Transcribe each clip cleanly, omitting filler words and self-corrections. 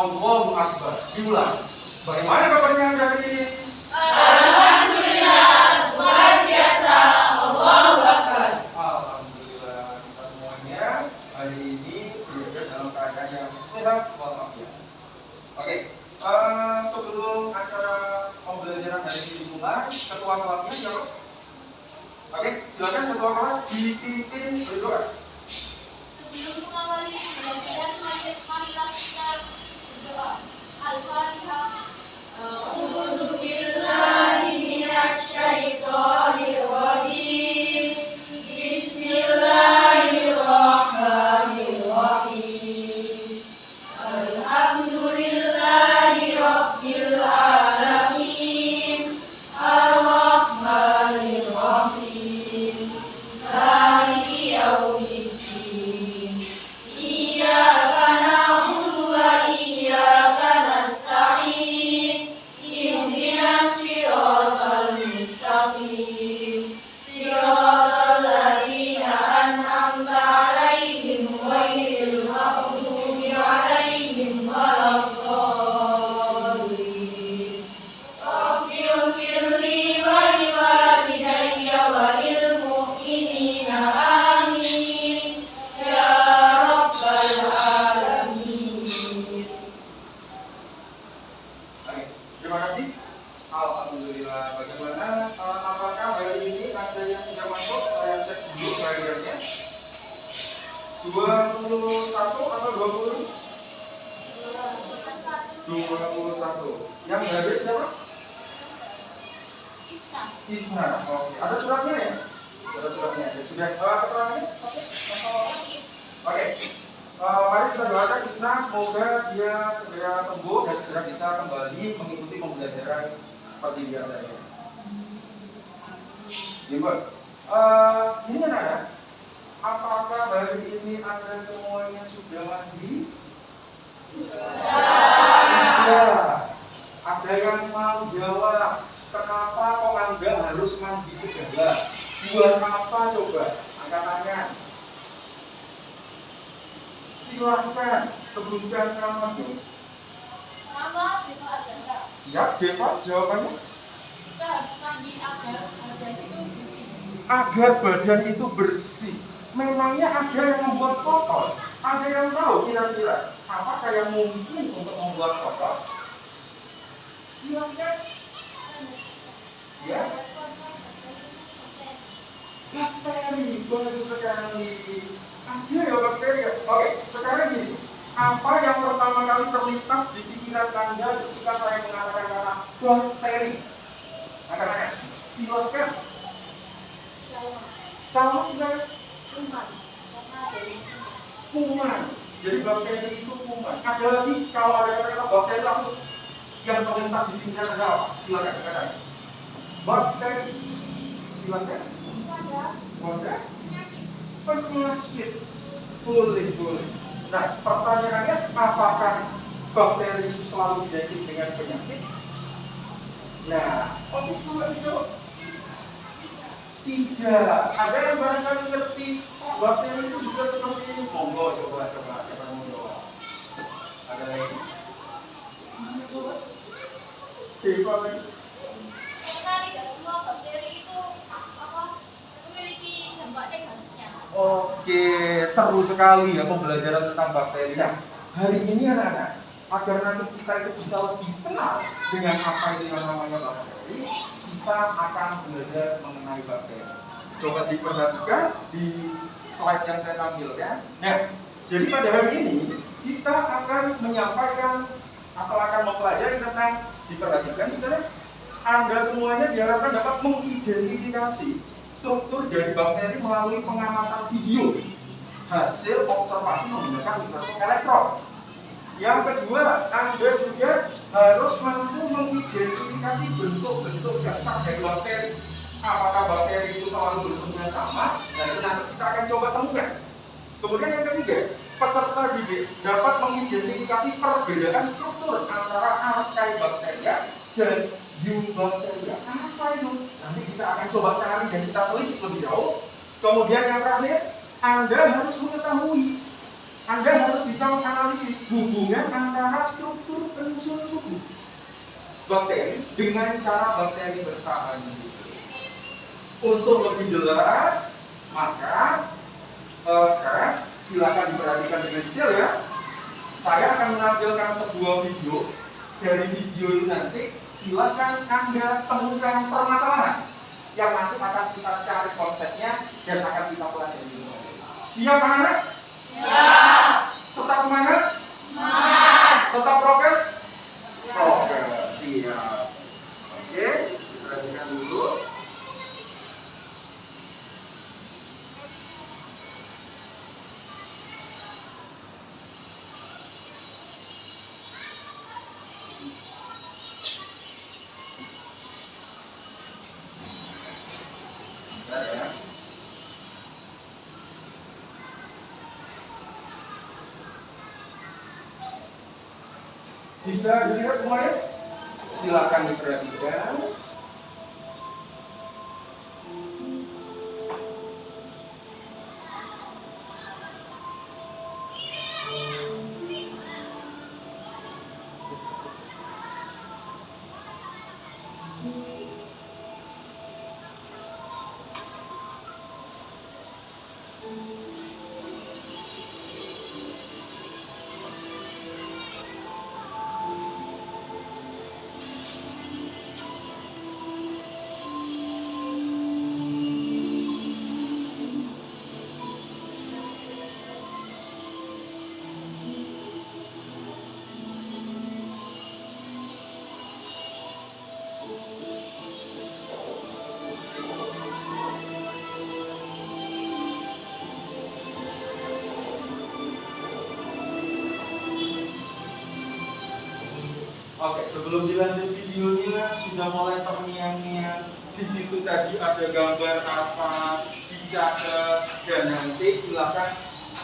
Allahu Akbar. Diulang. Bagaimana kabarnya Anda hari ini? Alhamdulillah, luar biasa. Allahu Akbar. Alhamdulillah, kita semuanya hari ini berada dalam keadaan yang sehat walafiat. Oke, sebelum acara pembelajaran hari ini dimulai, ketua kelasnya siapa? Oke, silakan ketua kelas dipimpin berdoa. Sebelum mengawali pembelajaran, marilah kita berdoa. Al-Fatihah. A'udzu billahi minasyaitonir rajim. Bismillahirrahmanirrahim. Alhamdulillahi rabbil alamin. Ar-Rahmanir Rahim. Maliki yaumiddin. Iyyaka na'budu wa iyyaka nasta'in. Ihdinas siratal mustaqim. Siratal ladzina an'amta 'alaihim ghairil maghdubi 'alaihim waladdallin. Rabbighfirli wa liwalidayya wa lil mu'minina amin. Ya rabbal alamin. Baik, terima kasih. Alhamdulillah. Bagaimana? Apakah hari ini ada yang sudah masuk? Saya cek dulu kaliannya. 21 atau 20? 21. Yang hadir siapa? Isna. Oke. Ada suratnya ya? Ada suratnya. Ya, sudah. Keterangannya? Oke. Mari kita doakan Isna, semoga dia segera sembuh dan segera bisa kembali mengikuti pembelajaran seperti biasa ya. Gimana? Ini anak-anak, apakah hari ini Anda semuanya sudah mandi? Sudah. Ada yang mau jawab, kenapa kok Anda harus mandi segala? Buat apa coba? Angkat tangan. Silahkan sebutkan nama dulu. Nama Deva Azhara. Siap, Deva? Jawabannya? Kita harus mandi agar badan itu bersih. Agar badan itu bersih. Memangnya ada yang membuat kotor? Ada yang tahu kira-kira apakah yang mungkin untuk membuat kotor? Silahkan. Ya. Bakteri, baru sekali. Ada ya bakteri. Oke, sekarang gini. Apa yang pertama kali terlintas di pikiran Anda ketika saya mengatakan kata bakteri? Angkat-angkat. Silahkan. Sama silakan. Kuman. Karena dari Kuman. Jadi bakteri itu kuman. Ada lagi kalau ada kata-kata bakteri langsung yang terlintas di pikiran Anda apa? Silakan katakan. Bakteri. Silakan. Wadah. Penyakit. Boleh. Nah, pertanyaannya, apakah bakteri itu selalu identik dengan penyakit? Nah, itu tidak. Ada yang barangkali ngerti bakteri itu juga seperti ini. Monggo coba siapa yang mau jawab? Ada lagi? Coba. Deva lagi. karena tidak semua bakteri itu memiliki dampak negatifnya. Oke, seru sekali ya pembelajaran tentang bakteri. Nah, hari ini anak-anak, agar nanti kita itu bisa lebih kenal dengan apa itu yang namanya bakteri, kita akan belajar mengenai bakteri. Coba diperhatikan di slide yang saya tampilkan. Nah, jadi pada hari ini kita akan menyampaikan atau akan mempelajari tentang, diperhatikan di sana, Anda semuanya diharapkan dapat mengidentifikasi struktur dari bakteri melalui pengamatan video hasil observasi menggunakan mikroskop elektron. Yang kedua, Anda juga harus mampu mengidentifikasi bentuk-bentuk dasar dari bakteri. Apakah bakteri itu selalu bentuknya sama? Dan nanti kita akan coba temukan. Kemudian yang ketiga, peserta didik dapat mengidentifikasi perbedaan struktur antara Archaebacteria dan Eubacteria. Apa itu? Nanti kita akan coba cari dan kita telisik lebih jauh. Kemudian yang terakhir, Anda harus mengetahui Anda harus bisa menganalisis hubungan antara struktur penyusun tubuh bakteri dengan cara bakteri bertahan hidup. Untuk lebih jelas, maka sekarang silakan diperhatikan dengan detail ya. Saya akan menampilkan sebuah video. Dari video ini nanti silakan Anda temukan permasalahan yang nanti akan kita cari konsepnya dan akan kita pelajari. Siap anak-anak? Siap. Tetap semangat? Semangat. Tetap prokes? Prokes, siap. Oke, perhatikan dulu. Ya. Bisa dilihat semuanya? Silakan diperhatikan. Oke, sebelum dilanjut videonya sudah mulai terngiang-ngiang. Di situ tadi ada gambar apa, dicatat, dan nanti silakan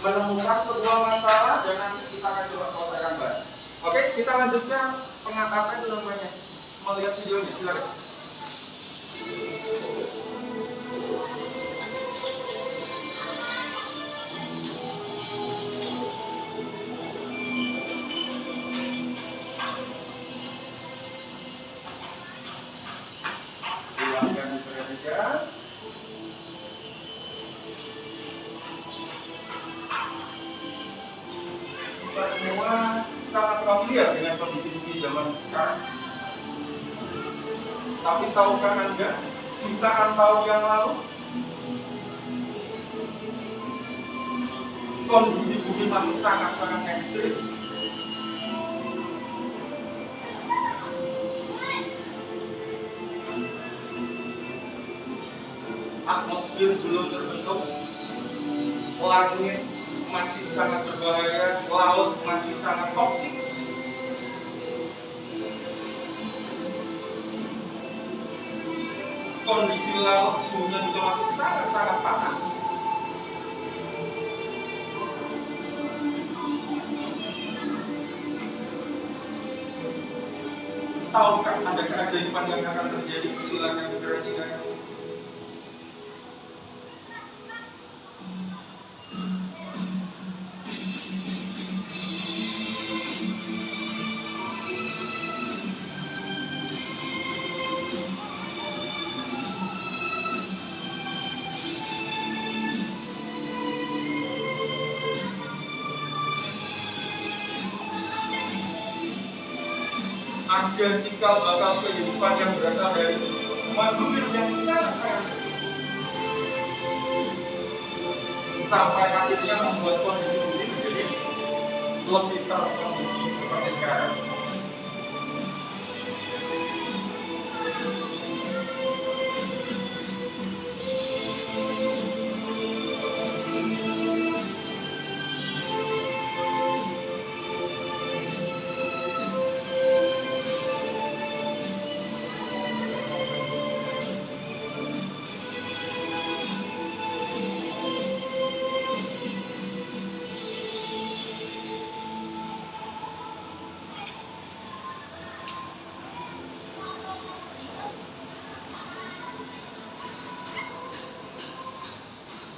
menemukan sebuah masalah dan nanti kita akan coba selesaikan bareng. Oke, kita lanjutkan apa itu namanya? Melihat videonya, silakan. Silakan diperhatikan. Kita semua sangat familiar dengan kondisi bumi zaman sekarang. Tapi tahukah Anda, jutaan tahun yang lalu kondisi bumi masih sangat-sangat ekstrim. Atmosfer belum terbentuk, langit masih sangat berbahaya, laut masih sangat toksik. Kondisi laut suhunya juga masih sangat-sangat panas. Tahukah ada keajaiban yang akan terjadi? Silakan diperhatikan. Ada cikal bakal kehidupan yang berasal dari mobil yang sangat-sangat sampai akhirnya membuat kondisi ini menjadi lebih terkondisi seperti sekarang.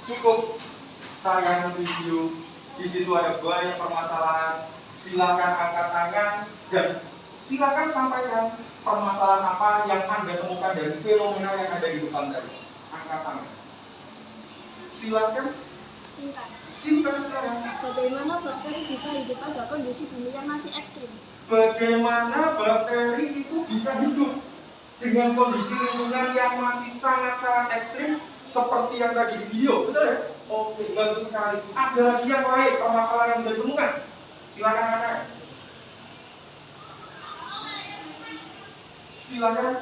Cukup tayangan video Di situ ada banyak permasalahan. Silakan angkat tangan dan silakan sampaikan permasalahan apa yang Anda temukan dari fenomena yang ada di depan tadi. Angkat tangan. Silakan. Singkat sekarang. Bagaimana bakteri bisa hidup pada kondisi bumi yang masih ekstrim? Bagaimana bakteri itu bisa hidup dengan kondisi lingkungan yang masih sangat-sangat ekstrim seperti yang tadi di video, betul ya? Oke, bagus sekali. Ada lagi yang lain permasalahan yang bisa ditemukan? Silakan Anda. Silakan.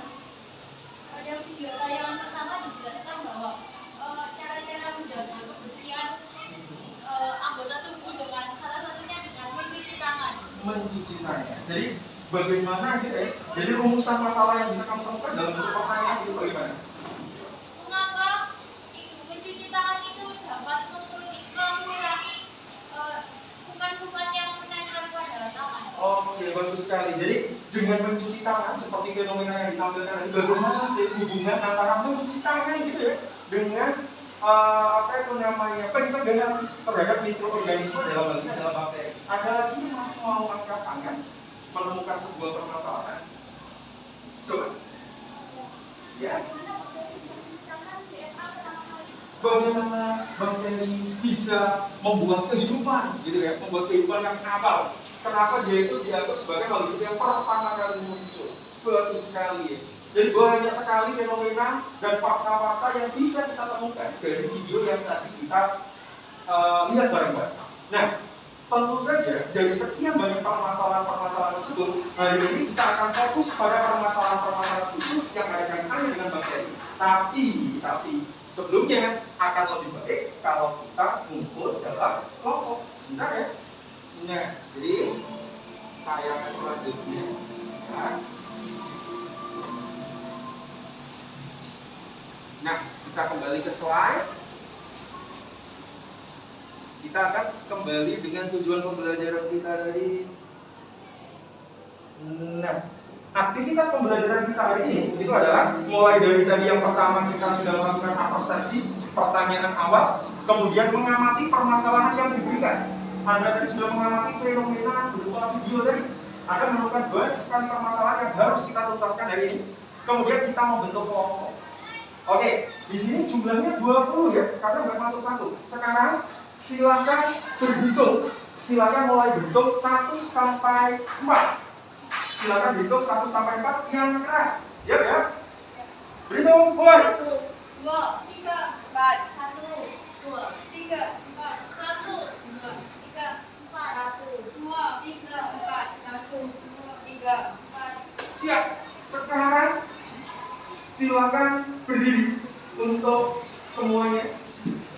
Pada video tayangan pertama dijelaskan bahwa cara-cara menjaga kebersihan anggota tubuh dengan salah satunya dengan mencuci tangan. Mencuci tangan. Jadi bagaimana gitu ya? Jadi rumusan masalah yang bisa kamu temukan dalam bentuk pertanyaan itu bagaimana? Mengapa mencuci tangan itu dapat mengurangi kuman-kuman yang menempel pada tangan? Oke, bagus sekali. Jadi dengan mencuci tangan seperti fenomena yang ditampilkan tadi, bagaimana sih hubungan antara mencuci tangan gitu ya dengan apa itu namanya pencegahan terhadap mikroorganisme dalam hal ini adalah bakteri. Ada lagi yang masih mau angkat tangan menemukan sebuah permasalahan? Coba. Ya. Bagaimana bakteri bisa membuat kehidupan, gitu ya, membuat kehidupan yang abal. Kenapa dia itu dianggap sebagai makhluk yang pertama kali muncul? Bagus sekali ya. Jadi banyak sekali fenomena dan fakta-fakta yang bisa kita temukan dari video yang tadi kita lihat bareng-bareng. Nah, tentu saja dari sekian banyak permasalahan-permasalahan tersebut, hari ini kita akan fokus pada permasalahan-permasalahan khusus yang ada kaitannya dengan bakteri. Tapi sebelumnya akan lebih baik kalau kita ngumpul dalam kelompok. Sebentar ya. Nah, jadi tayangan selanjutnya. Nah, kita kembali ke slide. Kita akan kembali dengan tujuan pembelajaran kita tadi. Nah, aktivitas pembelajaran kita hari ini itu adalah mulai dari tadi yang pertama kita sudah melakukan persepsi, pertanyaan awal, kemudian mengamati permasalahan yang diberikan. Anda tadi sudah mengamati fenomena berupa video tadi. Anda menemukan banyak sekali permasalahan yang harus kita tuntaskan hari ini. Kemudian kita membentuk kelompok. Oke, di sini jumlahnya 20 ya, karena nggak masuk satu. Sekarang silakan berhitung. Silakan mulai berhitung 1 sampai 4. Silakan berhitung 1 sampai 4 yang keras. Ya ya. Berhitung, mulai. 1, 2, 3, 4, 1, 2, 3, 4, 1, 2, 3, 4, 1, 2, 3, 4, 1, 2, 3, 4. Siap. Sekarang silakan berdiri untuk semuanya.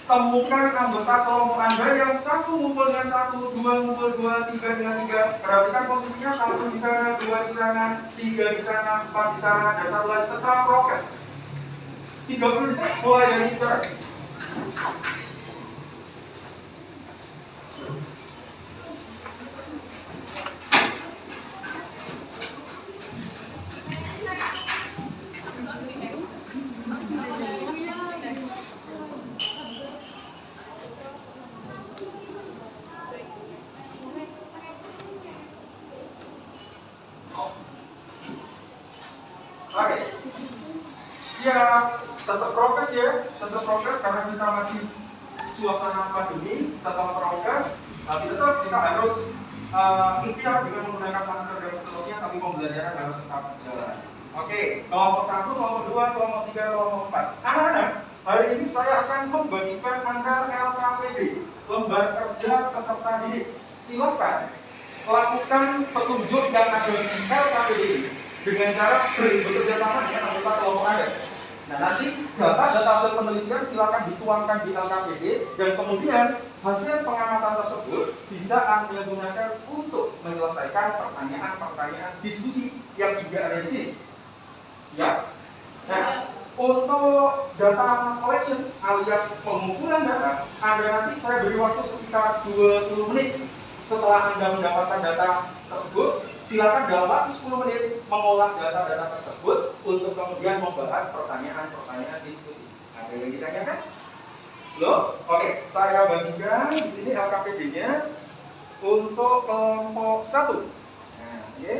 Temukan anggota kelompok Anda yang satu ngumpul dengan satu, dua ngumpul dua, tiga dengan tiga. Perhatikan posisinya, satu di sana, dua di sana, tiga di sana, 4 di sana, dan satu lagi tetap prokes. 30 detik mulai dari sekarang. Oke, siap. Tetap prokes ya, tetap prokes karena kita masih suasana pandemi, tetap prokes. Tapi tetap kita harus ikhtiar dengan menggunakan masker dan seterusnya, tapi pembelajaran harus tetap berjalan. Oke, kelompok 1, kelompok 2, kelompok 3, kelompok 4. Anak-anak, hari ini saya akan membagikan Anda LKPD, lembar kerja peserta didik. Silakan lakukan petunjuk yang ada di LKPD dengan cara bekerja sama dengan anggota kelompok Anda. Nah, nanti data hasil penelitian silakan dituangkan di LKPD dan kemudian hasil pengamatan tersebut bisa Anda gunakan untuk menyelesaikan pertanyaan-pertanyaan diskusi yang juga ada di sini. Siap? Nah, untuk data collection alias pengumpulan data, Anda nanti saya beri waktu sekitar 20 menit setelah Anda mendapatkan data tersebut. Silakan dalam waktu 10 menit mengolah data-data tersebut untuk kemudian membahas pertanyaan-pertanyaan diskusi. Ada yang ditanyakan? Loh, oke, saya bagikan di sini LKPD-nya untuk kelompok 1. Nah, oke.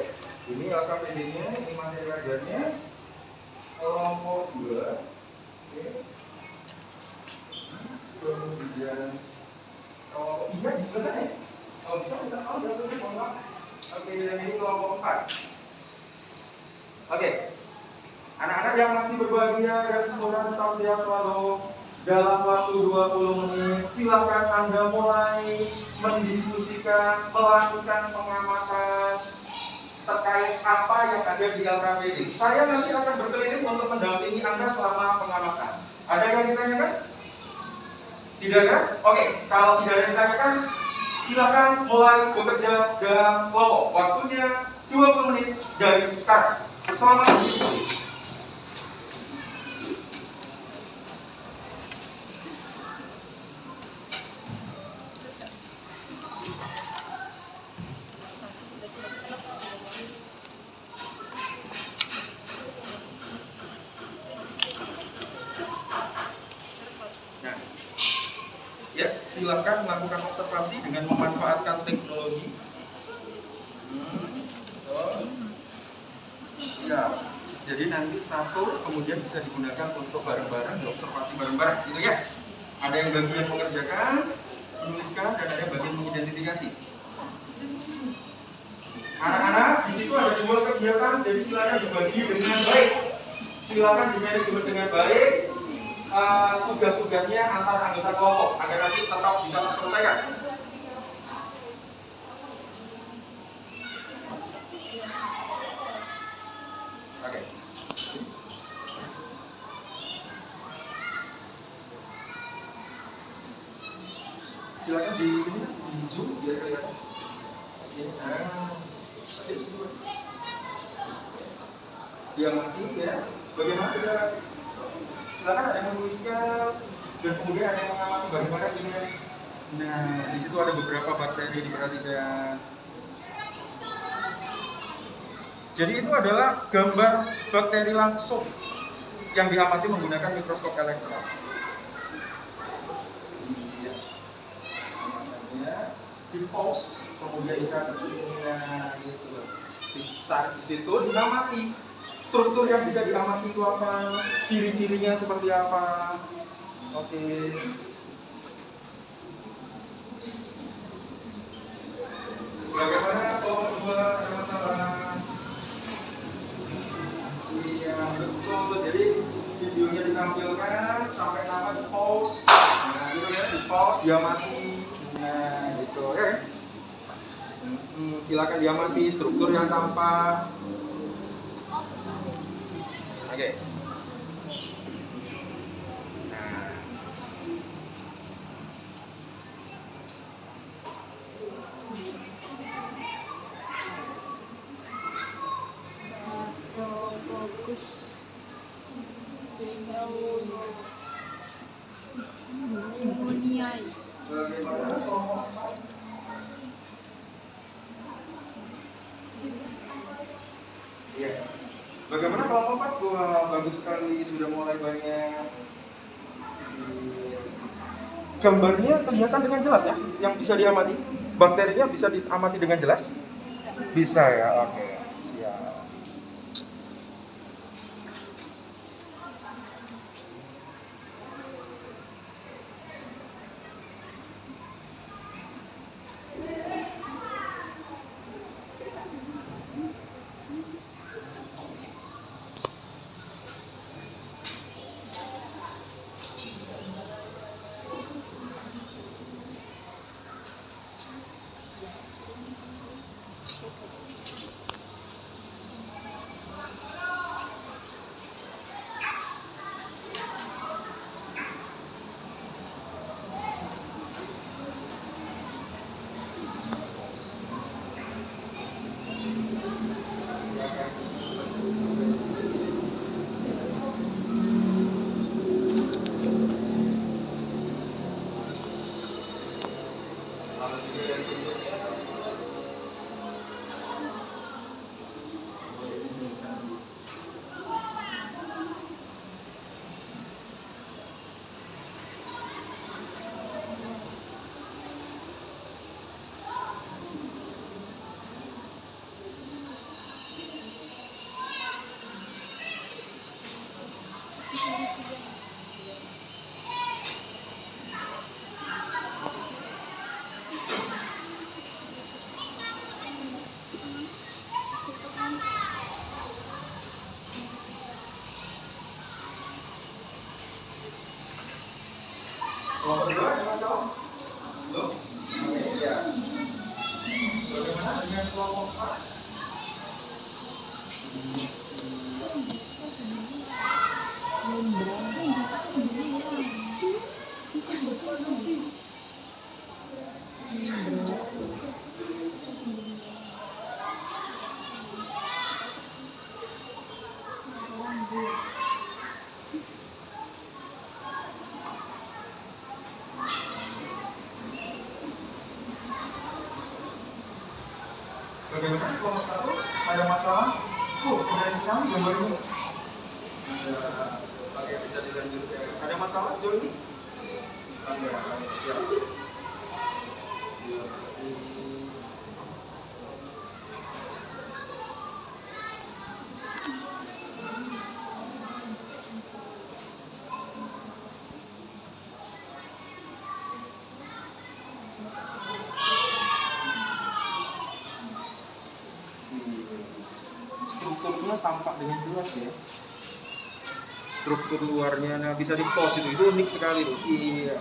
Ini LKPD-nya, ini materi pelajarnya. Kelompok 2. Oke. Kemudian kelompok 3 di sebelah sana ya. Kalau bisa kita tahu berapa kelompok. Oke, dan ini kelompok 4. Oke. Anak-anak yang masih berbahagia dan semoga tetap sehat selalu. Dalam waktu 20 menit, silakan Anda mulai mendiskusikan, melakukan pengamatan terkait apa yang ada di LKPD. Saya nanti akan berkeliling untuk mendampingi Anda selama pengamatan. Ada yang ditanyakan? Tidak ada? Oke, kalau tidak ada yang ditanyakan, silakan mulai bekerja dalam kelompok. Waktunya 20 menit dari sekarang. Selamat berdiskusi. Ya, silakan melakukan observasi dengan memanfaatkan teknologi. Ya, jadi nanti satu kemudian bisa digunakan untuk bareng-bareng, observasi bareng-bareng, gitu ya. Ada yang bagian mengerjakan, menuliskan, dan ada bagian mengidentifikasi. Anak-anak, di situ ada 2 kegiatan, jadi silakan dibagi dengan baik. Silakan dimanajemen dengan baik. Tugas-tugasnya antar anggota kelompok agar nanti tetap bisa terselesaikan. Oke. Silakan di zoom biar kelihatan. Dia mati ya. Bagaimana kita? Silakan ada yang menuliskan dan kemudian ada yang mengamati bagaimana dengan. Nah, di situ ada beberapa bakteri diperhatikan. Jadi itu adalah gambar bakteri langsung yang diamati menggunakan mikroskop elektron. Di pause, kemudian dicari gitu. Dicari di situ, diamati. Struktur yang bisa diamati itu apa, ciri-cirinya seperti apa. Oke. Bagaimana kalau kedua ada masalah? Iya betul. Jadi videonya ditampilkan sampai nama di pause. Nah gitu ya, di pause, diamati. Nah gitu ya. Silakan diamati struktur yang tampak. Oke. Nah. Fokus. Iya. Bagaimana kalau Pak? Bagus sekali, sudah mulai banyak. Gambarnya kelihatan dengan jelas ya, yang bisa diamati. Bakterinya bisa diamati dengan jelas? Bisa ya, oke. Siap. kelompok A. Bagaimana kelompok 1? Ada masalah? Keren sekali gambarnya. Oke, bisa dilanjutkan. Ada masalah sejauh ini? Ada, siap. Strukturnya tampak dengan jelas ya. Struktur luarnya, nah bisa di pause itu unik sekali tuh. Iya,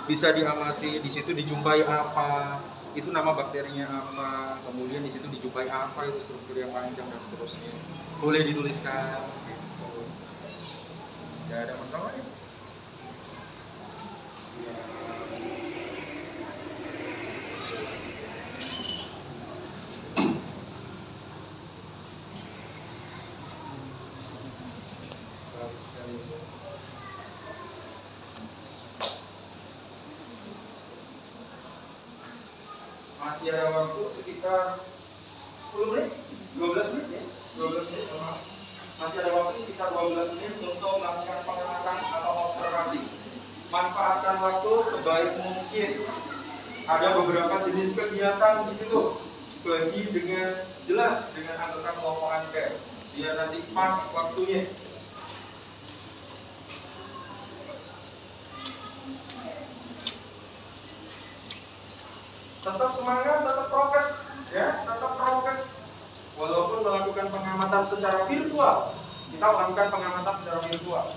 bisa diamati, di situ dijumpai apa, itu nama bakterinya apa, kemudian di situ dijumpai apa, itu struktur yang panjang dan seterusnya. Boleh dituliskan. Gitu. Tidak ada masalah ya. Masih ada waktu sekitar 10 menit, 12 menit ya, 12 menit. Masih ada waktu sekitar 12 menit untuk melakukan pengamatan atau observasi. Manfaatkan waktu sebaik mungkin. Ada beberapa jenis kegiatan di situ. Bagi dengan jelas dengan anggota kelompok Anda. Biar nanti pas waktunya. Tetap semangat, tetap prokes, ya, tetap prokes. Walaupun melakukan pengamatan secara virtual, kita melakukan pengamatan secara virtual.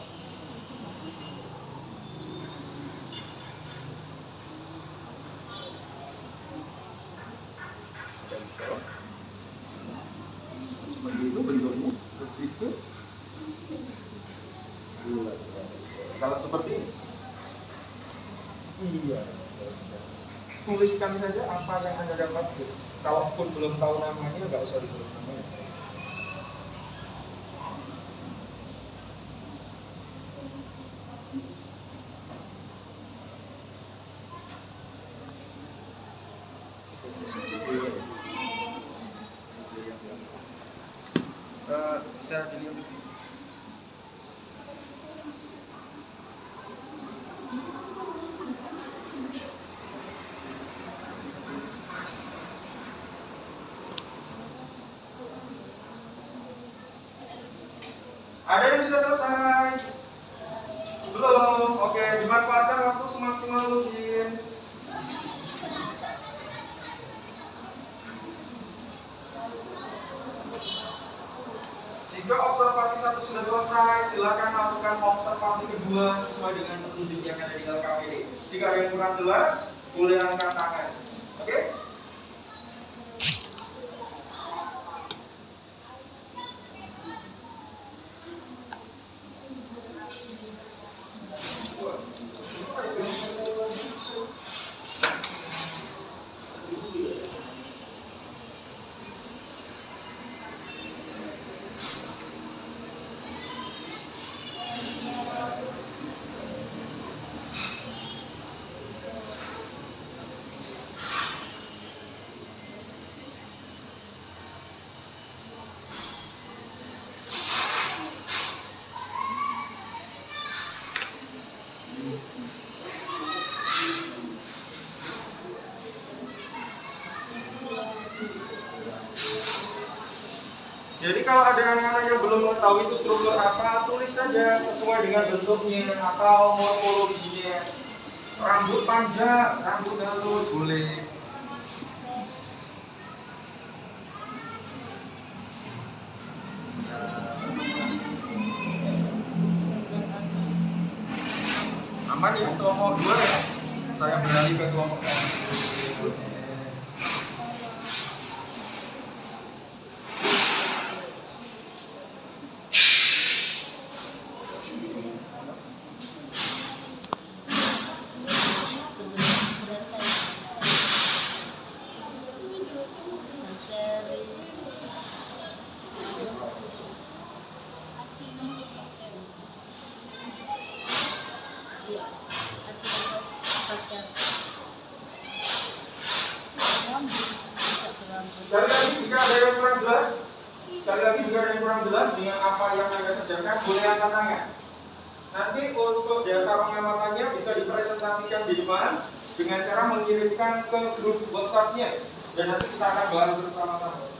Seperti itu bentuknya, seperti itu. Kalau seperti ini, iya. Tuliskan saja apa yang Anda dapat. Kalaupun belum tahu namanya, nggak usah ditulis namanya. Bisa dilihat. Ada yang sudah selesai? Belum? Oke, dimanfaatkan waktu semaksimal mungkin. Jika observasi 1 sudah selesai, silakan lakukan observasi kedua sesuai dengan petunjuk yang ada di LKPD. Jika ada yang kurang jelas, boleh angkat tangan. Oke? Jadi kalau ada anak-anak yang belum mengetahui itu struktur apa, tulis saja sesuai dengan bentuknya atau morfologinya. Rambut panjang, rambut halus, boleh. Aman ya, kelompok 2 ya. Saya beralih ke kelompok 1. Sekali lagi jika ada yang kurang jelas, dengan apa yang Anda kerjakan, boleh angkat tangan. Nanti untuk data pengamatannya bisa dipresentasikan di depan dengan cara mengirimkan ke grup WhatsApp-nya, dan nanti kita akan bahas bersama-sama.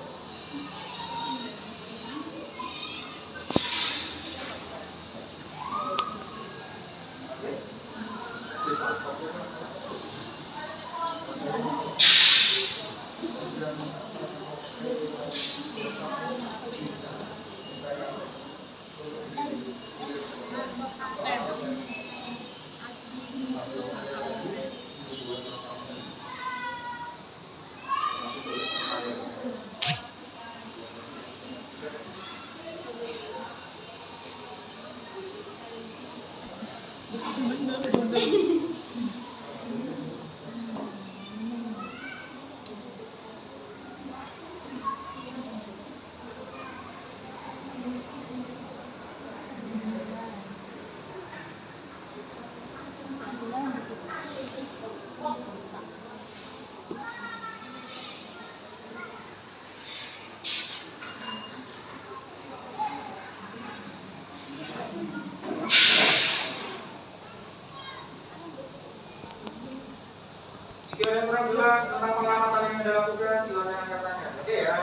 Jika ada yang kurang jelas tentang pengamatan yang Anda lakukan, silakan angkat tangan. Oke ya.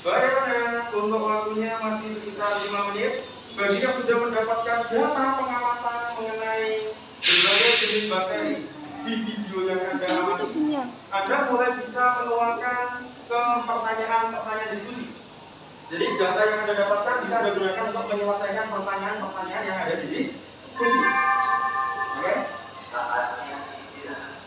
Bagaimana untuk waktunya masih sekitar 5 menit. Bagi yang sudah mendapatkan data pengamatan mengenai berbagai jenis bakteri di video yang Anda mulai bisa menuangkan ke pertanyaan-pertanyaan diskusi. Jadi data yang Anda dapatkan bisa Anda gunakan untuk menyelesaikan pertanyaan-pertanyaan yang ada di diskusi. Oke? Saatnya istirahat.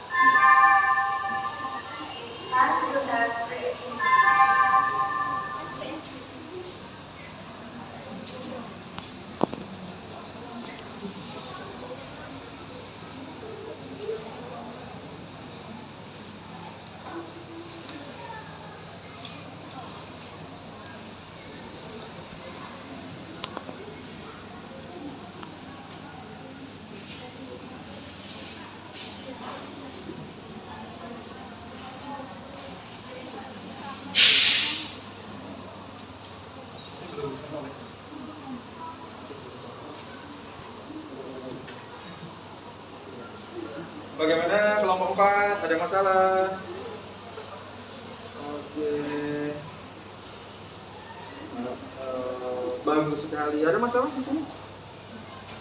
Bagaimana kelompok 4? Ada masalah? Oke. Bagus sekali. Ada masalah di sini?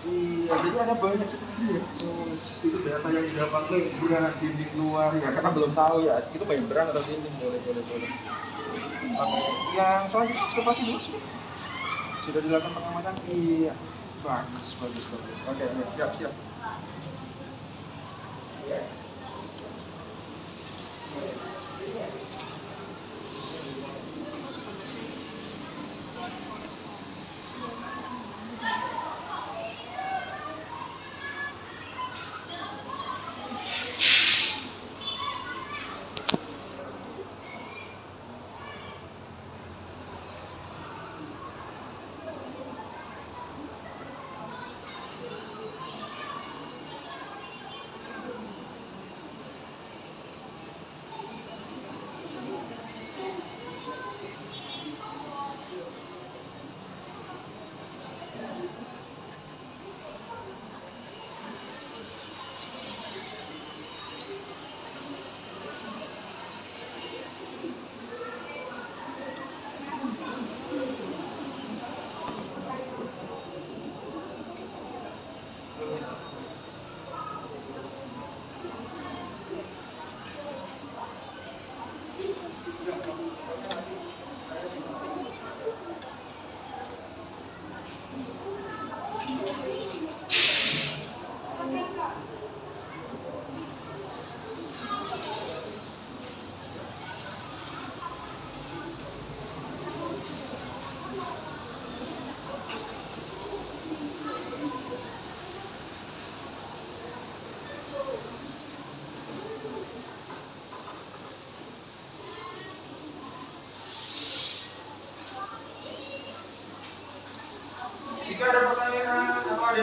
Iya, jadi ada banyak sekali ya. Terus itu data yang didapat berat dinding luar ya, karena belum tahu ya. Itu membran atau dinding? Boleh. Oke. Yang selanjutnya observasi dulu sudah dilakukan pengamatan? Iya. Bagus. Oke, siap. Ya.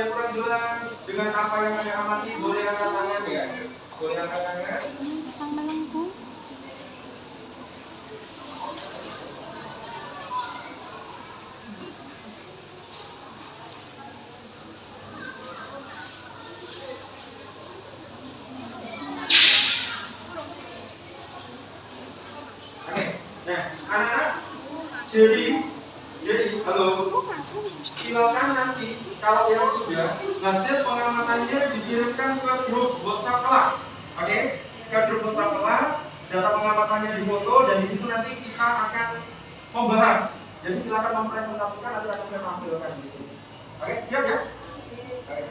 yang kurang jelas dengan apa yang Anda amati, boleh angkat tangan ya. Boleh angkat tangan. Oke, nah anak-anak, jadi halo, silakan nanti kalau yang sudah hasil pengamatannya dikirimkan ke grup WhatsApp kelas, oke? Ke grup WhatsApp kelas, data pengamatannya difoto dan di situ nanti kita akan membahas. Jadi silakan mempresentasikan, nanti akan saya tampilkan di sini. Oke, siap ya? Oke.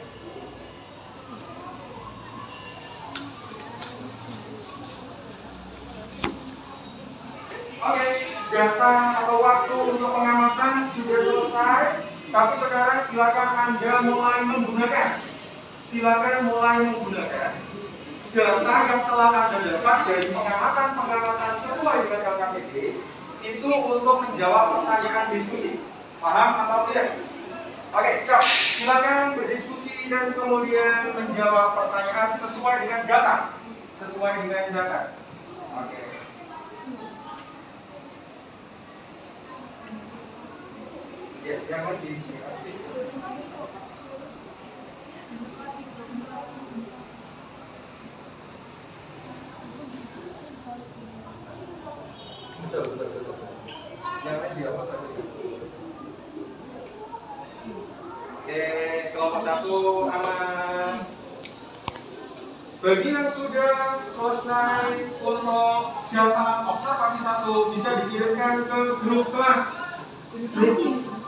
Oke, data atau waktu untuk pengamatan sudah selesai, tapi sekarang silakan Anda mulai menggunakan. Silakan mulai menggunakan data yang telah Anda dapat dari pengamatan sesuai dengan LKPD itu untuk menjawab pertanyaan diskusi. Paham atau tidak? Oke, siap. Silakan berdiskusi dan kemudian menjawab pertanyaan sesuai dengan data. Sesuai dengan data. Oke. Ya, yang lebih asik. Betul. Yang lain di atas ada. Oke, kelompok 1 aman. Bagi yang sudah selesai untuk data observasi 1 bisa dikirimkan ke grup kelas. Grup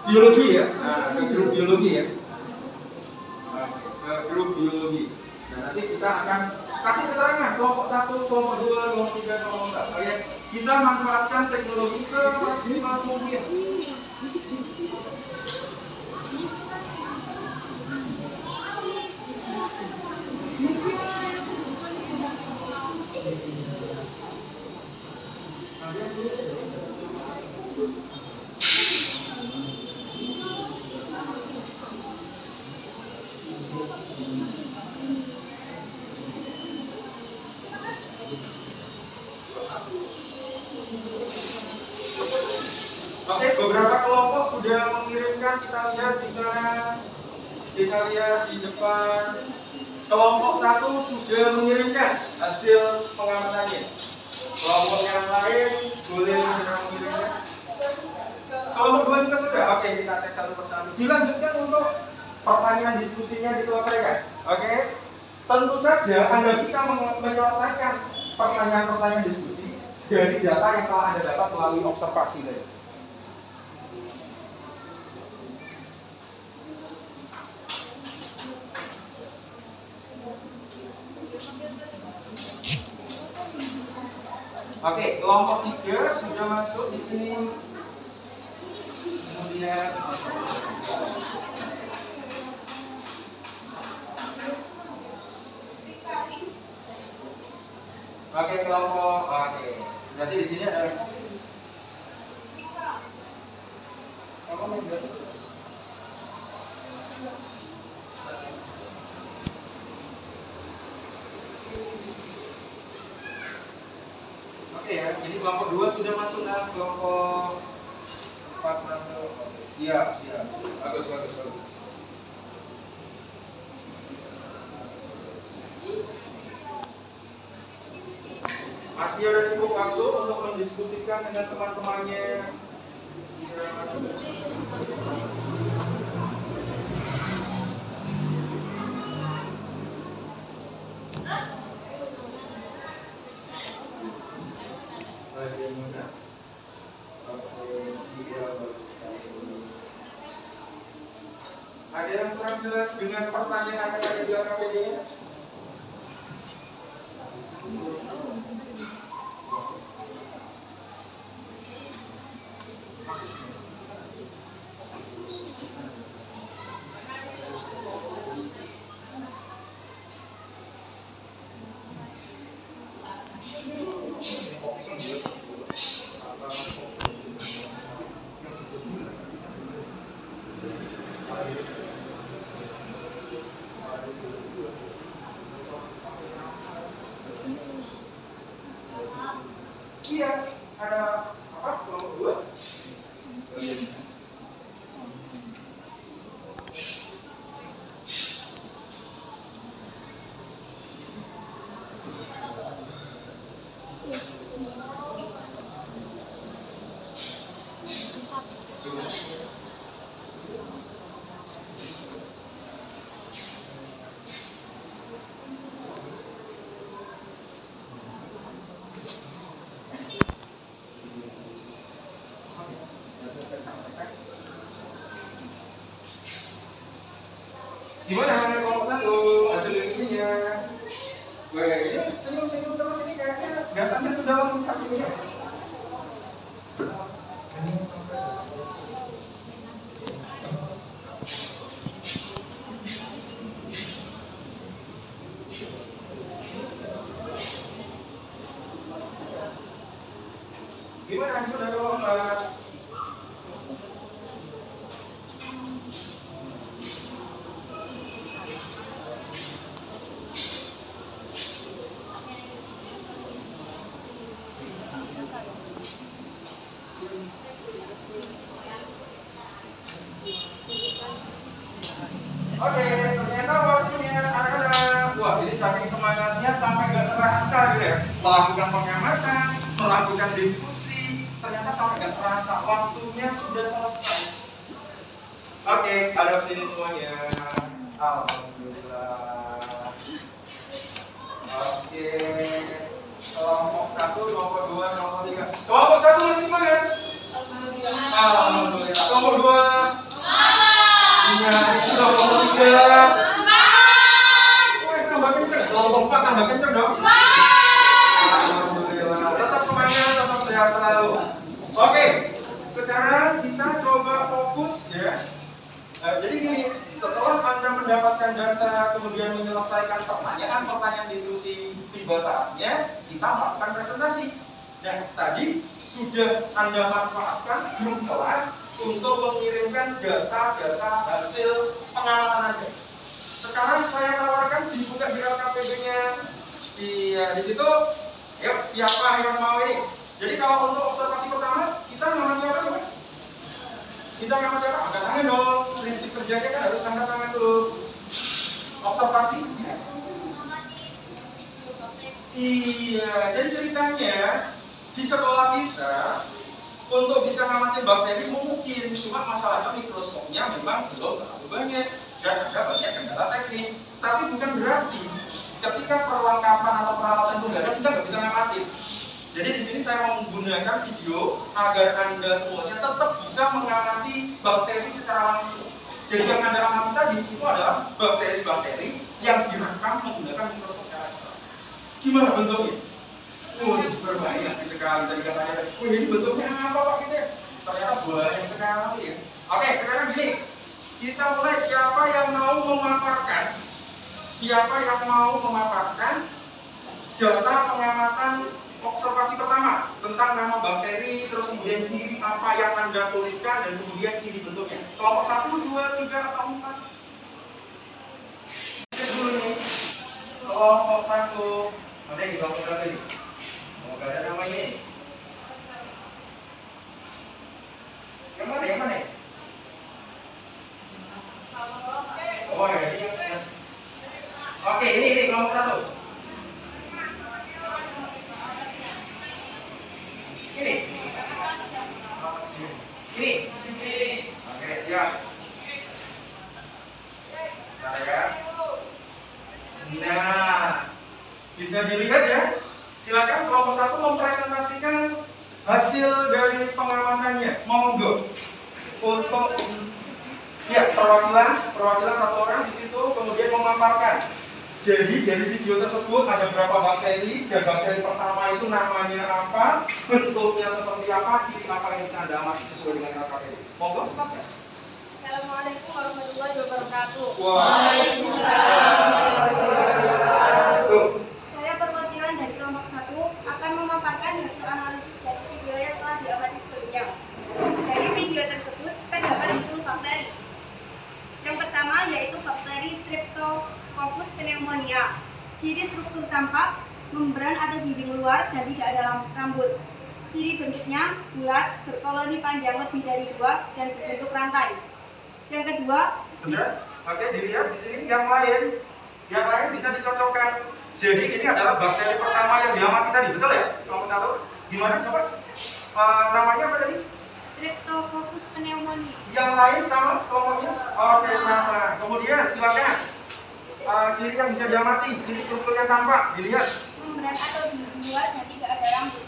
biologi ya, ke grup biologi ya. Ke grup biologi. Nah, nanti kita akan kasih keterangan kelompok 1, kelompok 2, kelompok 3, kelompok 4. Oke, kita manfaatkan teknologi semaksimal mungkin. Oke, beberapa kelompok sudah mengirimkan, kita lihat di sana, kita lihat di depan. Kelompok 1 sudah mengirimkan hasil pengamatannya. Kelompok yang lain boleh segera mengirimkan. Kelompok 2 juga sudah. Oke, kita cek satu persatu. Dilanjutkan untuk pertanyaan diskusinya diselesaikan. Oke, tentu saja Anda bisa menyelesaikan pertanyaan-pertanyaan diskusi dari data yang telah Anda dapat melalui observasi tadi. Oke, kelompok 3 sudah masuk di sini. Kemudian oke, kelompok oke. Berarti di sini ada oke ya, jadi kelompok 2 sudah masuk dan kelompok 4 masuk. Oke, siap. Bagus. Masih ada cukup waktu untuk mendiskusikan dengan teman-temannya. Ada yang kurang jelas dengan pertanyaan yang ada di LKPD-nya? manusia. Ada apa? Kelompok 2. Gimana kelompok 1 hasil definisinya? Weh, ini senyum-senyum terus ini kayaknya datanya sudah lengkap ini ya. Gimana sudah kelompok? Oke, ternyata waktunya anak-anak. Wah, jadi saking semangatnya sampai gak terasa gitu ya. Melakukan pengamatan, melakukan diskusi, ternyata sampai gak terasa waktunya sudah selesai. Oke, hadap sini semuanya. Alhamdulillah. Oke, kelompok 1, kelompok 2, kelompok 3. Kelompok 1 masih semangat? Alhamdulillah. Kelompok 2. Iya, kelompok 3. Wih, tambah kenceng. Kelompok 4 tambah kenceng dong. Alhamdulillah. Tetap semangat, tetap sehat selalu. Oke, sekarang kita coba fokus ya. Jadi gini, setelah Anda mendapatkan data kemudian menyelesaikan pertanyaan-pertanyaan diskusi, tiba saatnya kita melakukan presentasi. Nah, tadi sudah Anda manfaatkan grup kelas untuk mengirimkan data-data hasil pengamatan Anda. Sekarang saya tawarkan dibuka di LKPB-nya. Di situ, yuk siapa yang mau ini? Jadi kalau untuk observasi pertama, kita namanya apa? Kita ngamati apa? Angkat tangan dong. Prinsip kerjanya kan harus angkat tangan dulu. Observasi. Ya. Iya, jadi ceritanya di sekolah kita untuk bisa ngamati bakteri mungkin, cuma masalahnya mikroskopnya memang belum terlalu banyak dan ada banyak kendala teknis. Tapi bukan berarti ketika perlengkapan atau peralatan itu nggak ada, kita nggak bisa ngamati. Jadi di sini saya mau menggunakan video agar Anda semuanya tetap bisa mengamati bakteri secara langsung. Jadi yang Anda amati tadi itu adalah bakteri-bakteri yang direkam menggunakan mikroskop karakter. Gimana bentuknya? Berbahaya sih sekali tadi katanya. Ini bentuknya apa Pak gitu ya? Ternyata banyak sekali ya. Oke, sekarang gini. Kita mulai siapa yang mau memaparkan? Siapa yang mau memaparkan data pengamatan observasi pertama tentang nama bakteri, terus kemudian ciri apa yang Anda tuliskan dan kemudian ciri bentuknya. Kelompok 1, 2, 3 atau 4. Ini dulu nih. Kelompok 1. Mana ini kelompok 1 ini? Oh, gak ada namanya ini. Yang mana? Yang mana? Oh ya, ini yang. Oke, ini kelompok 1. Ini. Ini. Oke, siap. Nah, ya. Nah, bisa dilihat ya. Silakan kelompok 1 mempresentasikan hasil dari pengamatannya. Monggo. Untuk ya perwakilan satu orang di situ kemudian memaparkan. Jadi dari video tersebut ada berapa bakteri, dan bakteri pertama itu namanya apa, bentuknya seperti apa, ciri apa yang bisa Anda amati sesuai dengan bakteri. Monggo, silakan. Assalamualaikum warahmatullahi wabarakatuh. Waalaikumsalam. Saya perwakilan dari kelompok 1 akan memaparkan hasil analisis dari video yang telah diamati sebelumnya. Dari video tersebut terdapat 10 bakteri. Yang pertama yaitu bakteri Streptococcus pneumonia. Ciri struktur tampak membran atau dinding luar dan tidak ada rambut. Ciri bentuknya bulat, berkoloni panjang lebih dari 2 dan berbentuk rantai. Yang kedua, Benar? Oke, dilihat di sini yang lain bisa dicocokkan. Jadi ini adalah bakteri pertama yang diamati tadi, betul ya? Kelompok 1. Gimana coba? Namanya apa tadi? Streptococcus pneumoniae. Yang lain sama kelompoknya? Oke, sama. Kemudian silakan. Ciri yang bisa diamati, ciri struktur yang tampak, dilihat. Membran atau di luar dan tidak ada rambut.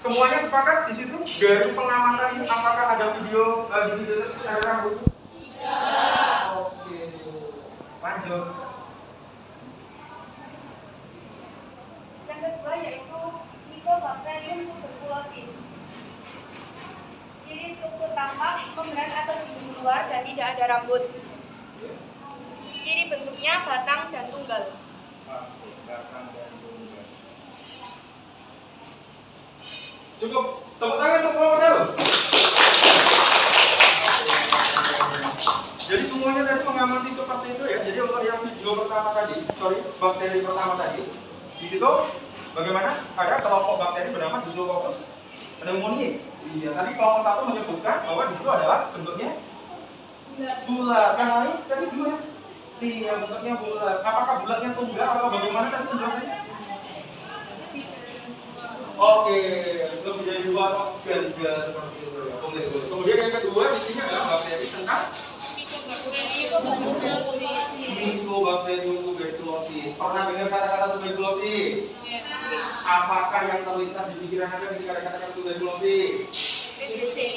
Semuanya sepakat di situ dari pengamatan ini. Apakah ada video di video tersebut ada rambut? Tidak. Oke, lanjut. Yang kedua yaitu Mycobacterium tuberculosis. Ciri struktur tampak membran atau di luar dan tidak ada rambut. Ciri bentuknya batang dan tunggal. Cukup, tepuk tangan untuk kelompok 1. Jadi semuanya tadi mengamati seperti itu ya. Jadi untuk yang video pertama tadi, bakteri pertama tadi, di situ bagaimana? Ada kelompok bakteri bernama Staphylococcus pneumoniae. Iya, tadi kelompok 1 menyebutkan bahwa di situ adalah bentuknya bulat. Yang lain tadi gimana? Iya, bentuknya bulat. Apakah bulatnya tunggal atau bagaimana tadi penjelasannya? Oke, lebih dari 2 atau 3 seperti itu ya. Kemudian yang kedua di sini adalah bakteri tentang Mycobacterium tuberculosis. Pernah dengar kata-kata tuberculosis? Apakah yang terlintas di pikiran Anda ketika ada kata-kata tuberculosis?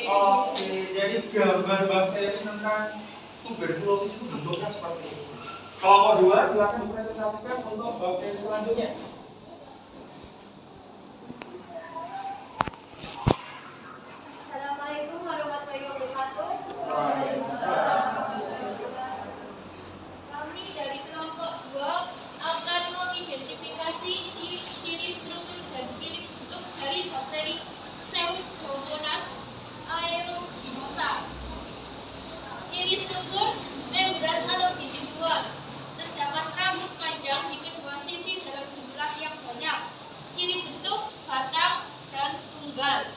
Oke, jadi gambar bakteri tentang tuberculosis itu bentuknya seperti ini. Kelompok 2 silakan dipresentasikan untuk bakteri selanjutnya. Assalamualaikum warahmatullahi wabarakatuh. Kami dari kelompok 2 akan mengidentifikasi ciri struktur dan ciri bentuk dari bakteri Pseudomonas aeruginosa. Ciri struktur membran atau dinding luar. Terdapat rambut panjang di kedua sisi dalam jumlah yang banyak. Ciri bentuk batang dan tunggal.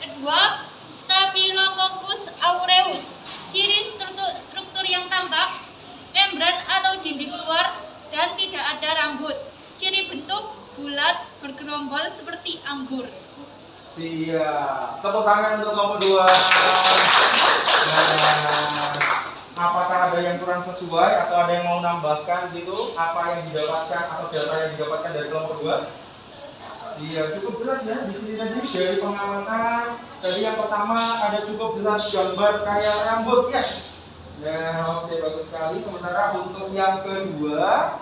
Kedua, Staphylococcus aureus. Ciri struktur yang tampak, membran atau dinding luar dan tidak ada rambut. Ciri bentuk bulat bergerombol seperti anggur. Siap. Tepuk tangan untuk kelompok 2. Apakah ada yang kurang sesuai atau ada yang mau nambahkan gitu? Apa yang didapatkan atau data yang didapatkan dari kelompok 2? Iya, cukup jelas ya di sini tadi dari pengamatan. Tadi yang pertama ada cukup jelas gambar kayak rambut ya. Nah, oke, bagus sekali. Sementara untuk yang kedua,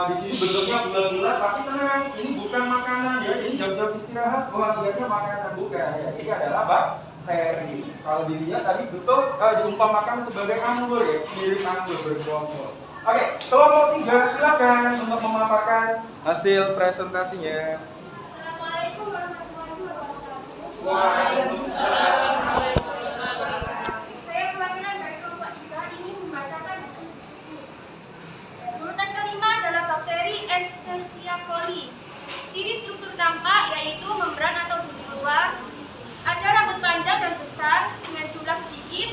di sini bentuknya bulat-bulat, tapi tenang, ini bukan makanan ya. Ini jam-jam istirahat, bagiannya makanan bukan ya. Ini adalah bakteri. Kalau dilihat tadi betul diumpamakan sebagai anggur ya, mirip anggur bergerombol. Oke, kelompok 3 silakan untuk memaparkan hasil presentasinya. Assalamualaikum warahmatullahi wabarakatuh. Waalaikumsalam. Saya perwakilan dari kelompok 3 ingin membacakan deskripsi. Urutan kelima adalah bakteri Escherichia coli. Ciri struktur tampak yaitu membran atau dinding luar. Ada rambut panjang dan besar dengan jumlah sedikit.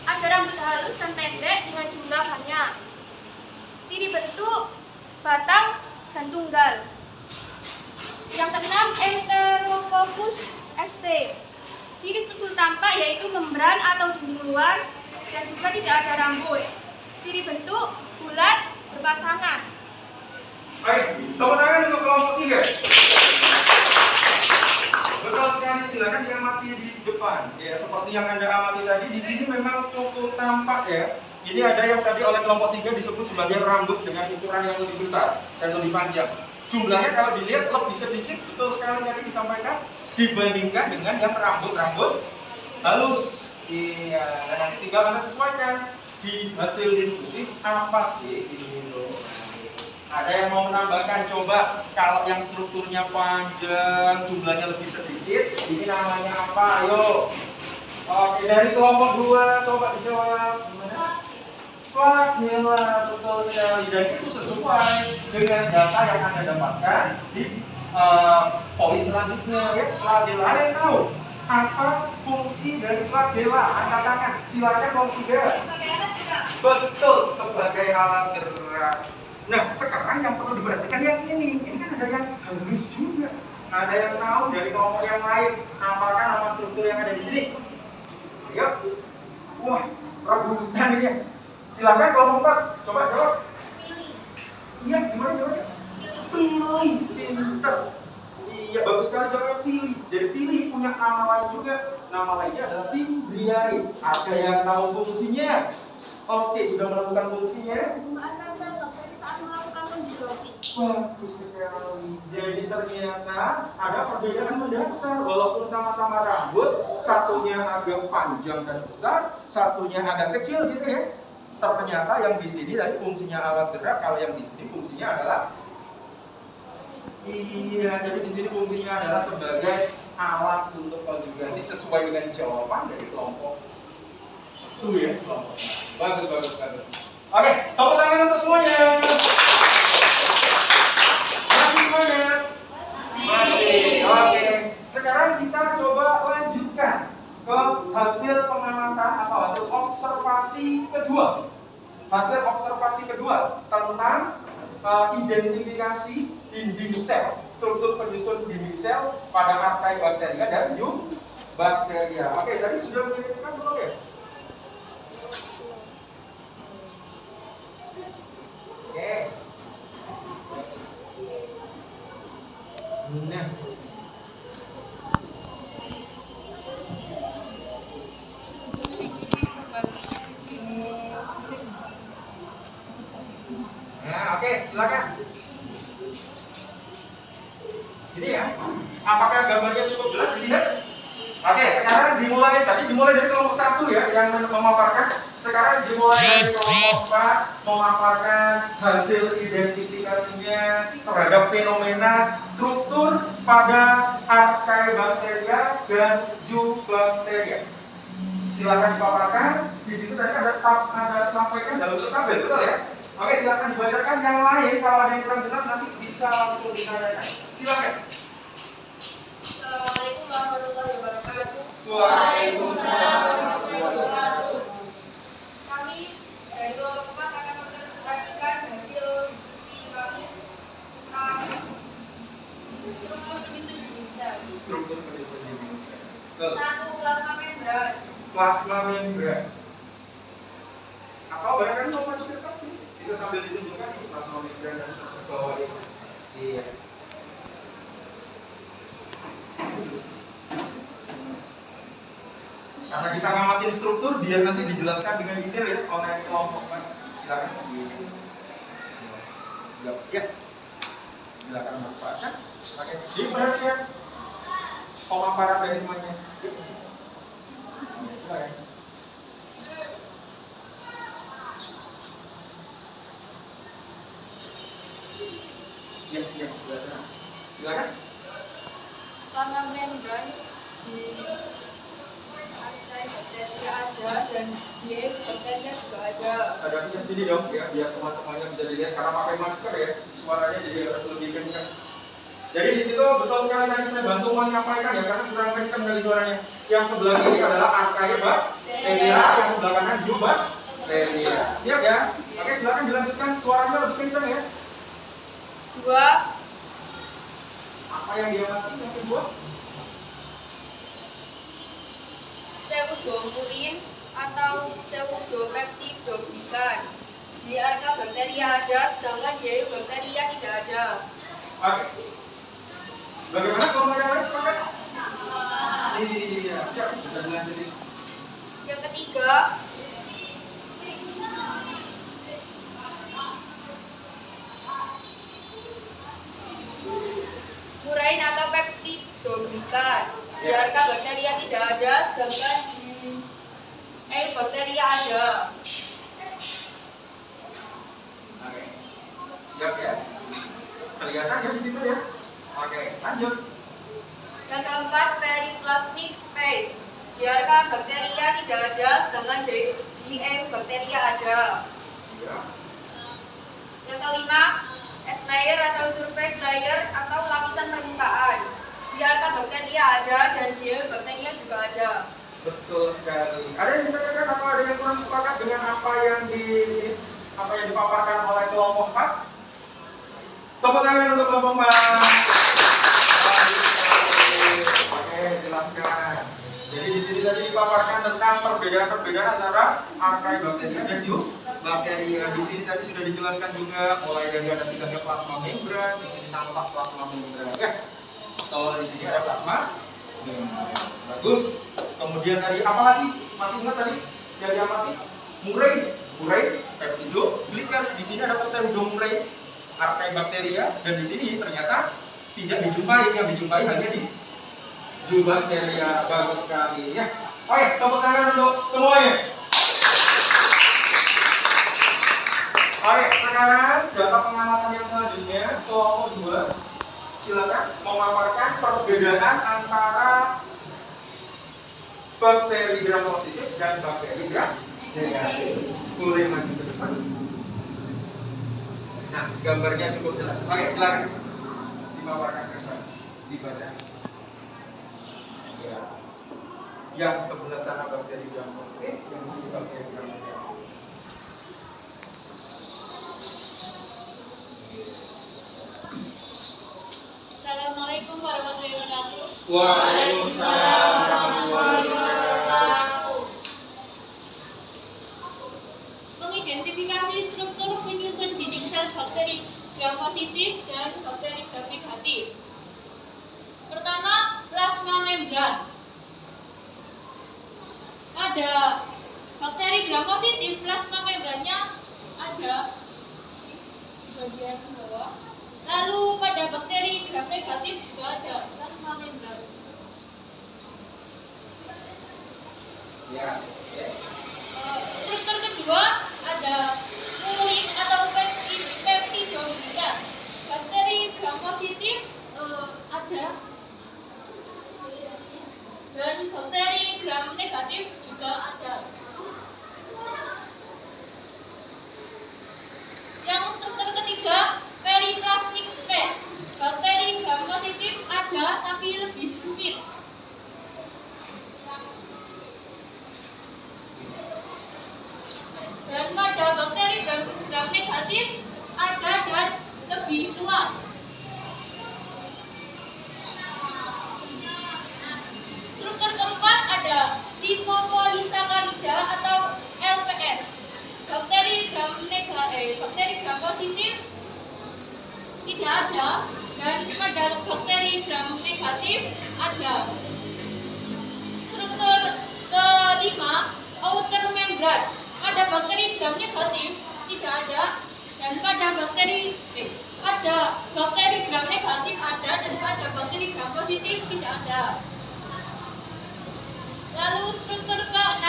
Ada rambut halus dan pendek dengan jumlah banyak. Ciri bentuk batang dan tunggal. Yang keenam, Enterococcus sp. Ciri struktur tampak yaitu membran atau dinding luar dan juga tidak ada rambut. Ciri bentuk bulat berpasangan. Baik, tepuk tangan untuk kelompok 3. Betul sekali, silakan diamati di depan. Ya, seperti yang Anda amati tadi, di sini memang cukup tampak ya. Ini ada yang tadi oleh kelompok 3 disebut sebagai rambut dengan ukuran yang lebih besar dan lebih panjang. Jumlahnya kalau dilihat lebih sedikit, betul sekali tadi disampaikan, dibandingkan dengan yang rambut-rambut halus. Iya, dan nanti tinggal Anda sesuaikan di hasil diskusi apa sih ini loh. Ada yang mau menambahkan? Coba kalau yang strukturnya panjang, jumlahnya lebih sedikit, ini namanya apa? Ayo. Oke, dari kelompok 2 coba dijawab. Gimana? Flagella, betul sekali. Dan itu sesuai dengan data yang Anda dapatkan di Poin selanjutnya ya, flagella. Ada yang tahu apa fungsi dari flagella? Angkat tangan. Silakan fungsi dia. Betul, sebagai alat gerak. Nah, sekarang yang perlu diperhatikan yang ini kan ada yang halus juga. Ada yang tahu dari kelompok yang lain apakah nama struktur yang ada di sini? Ayo. Wah, rebutan ini. Silakan kelompok 4, coba jawab. Iya, gimana? Pilih, pinter. Iya, bagus sekali jawabnya pilih. Jadi pilih punya nama lain juga. Nama lainnya adalah Fimbriae. Ada yang tahu fungsinya? Oke, sudah menemukan fungsinya. Memanfaatkan sel bakteri saat melakukan konjugasi. Bagus sekali. Jadi ternyata ada perbedaan mendasar. Walaupun sama-sama rambut, satunya agak panjang dan besar, satunya agak kecil gitu ya. Ternyata yang di sini tadi fungsinya alat gerak, kalau yang di sini fungsinya adalah jadi di sini fungsinya adalah sebagai alat untuk konjugasi sesuai dengan jawaban dari kelompok satu ya, kelompok. Bagus. Oke, tepuk tangan untuk semuanya. Masih banyak. Masih. Oke. Sekarang kita coba lanjutkan ke hasil pengamatan atau hasil observasi kedua. Hasil observasi kedua tentang identifikasi dinding sel, struktur penyusun dinding sel pada Archaebacteria dan Eubacteria. Oke, tadi sudah mengirimkan belum ya? Oke. Nah, oke, silakan. Ini ya. Apakah gambarnya cukup jelas? Tidak? Oke, sekarang dimulai dari kelompok 1 ya yang memaparkan. Sekarang dimulai dari kelompok 4 memaparkan hasil identifikasinya terhadap fenomena struktur pada Archaebacteria dan Eubacteria. Silakan dipaparkan. Di situ tadi ada sampaikan dalam tabel, betul ya? Oke, silakan dibacakan. Yang lain kalau ada yang kurang jelas nanti bisa langsung ditanyakan. Silakan. Assalamualaikum warahmatullahi wabarakatuh. Waalaikumsalam warahmatullahi wabarakatuh. Kami dari kelompok 4 akan mempresentasikan hasil diskusi kami tentang struktur penyusun dinding sel. Struktur penyusun dinding sel. 1. Plasma membran. Plasma membran. Apa barangkali mau maju ke depan sih? Bisa sambil ditunjukkan ini plasma membran dan struktur bawah ini. Iya. Karena kita ngamatin struktur, biar nanti dijelaskan dengan detail ya oleh kelompok. Silakan. Ya. Silakan membaca. Oke. Diperhatikan pemaparan dari semuanya. Ya, silakan. Ya, silakan. Plasma membran di Archaebacteria ada dan di Eubacteria juga ada. Hadapnya sini dong ya, biar teman-temannya bisa dilihat karena pakai masker ya, suaranya jadi harus lebih kencang. Jadi di situ betul sekali tadi saya bantu menyampaikan ya karena kurang kencang dari suaranya. Yang sebelah kiri adalah Archaebacteria, yang sebelah kanan Eubacteria. Siap ya? Oke, silakan dilanjutkan, suaranya lebih kencang ya. 2. Apa yang diamati yang kedua? Pseudomurin atau pseudopeptidoglikan. Di Archaebacteria ada, sedangkan di Eubacteria tidak ada. Oke. Bagaimana kalau yang lain silakan? Iya, siap, bisa dilanjutin. Yang ketiga, murain atau peptidoglikan. Di Archaebacteria tidak ada, sedangkan di Eubacteria ada. Oke. Siap ya? Kelihatan ya di situ ya? Oke, lanjut. Yang keempat, periplasmic space. Di Archaebacteria tidak ada, sedangkan di Eubacteria ada. Ya. Yang kelima, S layer atau surface layer atau lapisan permukaan Di Archaebacteria ada dan di Bacteria juga ada. Betul sekali. Ada yang dikatakan apa ada yang kurang sepakat dengan apa yang dipaparkan oleh kelompok 4? Tepuk tangan untuk kelompok 4. Oke, silahkan. Jadi di sini tadi dipaparkan tentang perbedaan antara Archaebacteria dan Eubacteria. Di sini tadi sudah dijelaskan juga mulai dari ada tingkatnya plasma membran, di sini tampak plasma membran. Ya, kalau di sini ada plasma membran. Bagus. Kemudian tadi apa lagi? Masih ingat tadi yang diamati? Murray, peptidoglikan. Di sini ada pseudomurray Archaebacteria dan di sini ternyata tidak dijumpai. Yang dijumpai hanya di Zoobacteria. Bagus sekali ya. Oke, tepuk tangan untuk semuanya. Oke, sekarang data pengamatan yang selanjutnya kelompok 2. Silakan memaparkan perbedaan antara bakteri gram positif dan bakteri gram negatif. Boleh maju ke depan. Nah, gambarnya cukup jelas. Oke, silakan dipaparkan ke depan, dibaca. Ya. Yang sebelah sana bakteri gram positif, yang sini bakteri gram negatif. Assalamualaikum warahmatullahi wabarakatuh. Waalaikumsalam warahmatullahi wabarakatuh. Mengidentifikasi struktur penyusun dinding sel bakteri gram positif dan bakteri gram negatif. Pertama, plasma membran. Ada bakteri gram positif, plasma membrannya ada di bagian bawah. Lalu pada bakteri gram negatif juga ada plasma membran. Ya. Struktur kedua ada purin atau peptidoglikan. Bakteri gram positif ada dan bakteri gram negatif juga ada. Yang struktur ketiga periplasmic space. Bakteri gram positif ada tapi lebih sempit. Dan pada bakteri gram negatif ada dan lebih luas. Struktur keempat ada lipopolisakarida atau LPS. Bakteri gram positif tidak ada dan pada bakteri gram negatif ada. Struktur kelima outer membran. Pada bakteri gram negatif tidak ada dan pada bakteri gram negatif ada dan pada bakteri gram positif tidak ada. Lalu struktur ke-6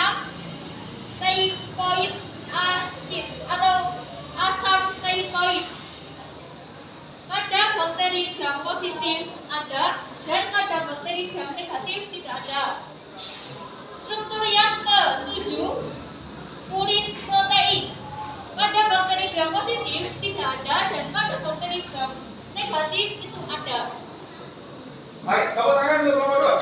teichoid acid atau asam teichoid. Pada bakteri gram positif ada dan pada bakteri gram negatif tidak ada. Struktur yang ke-7 purin protein. Pada bakteri gram positif tidak ada dan pada bakteri gram negatif itu ada. Baik, tepuk tangan untuk kelompok 2.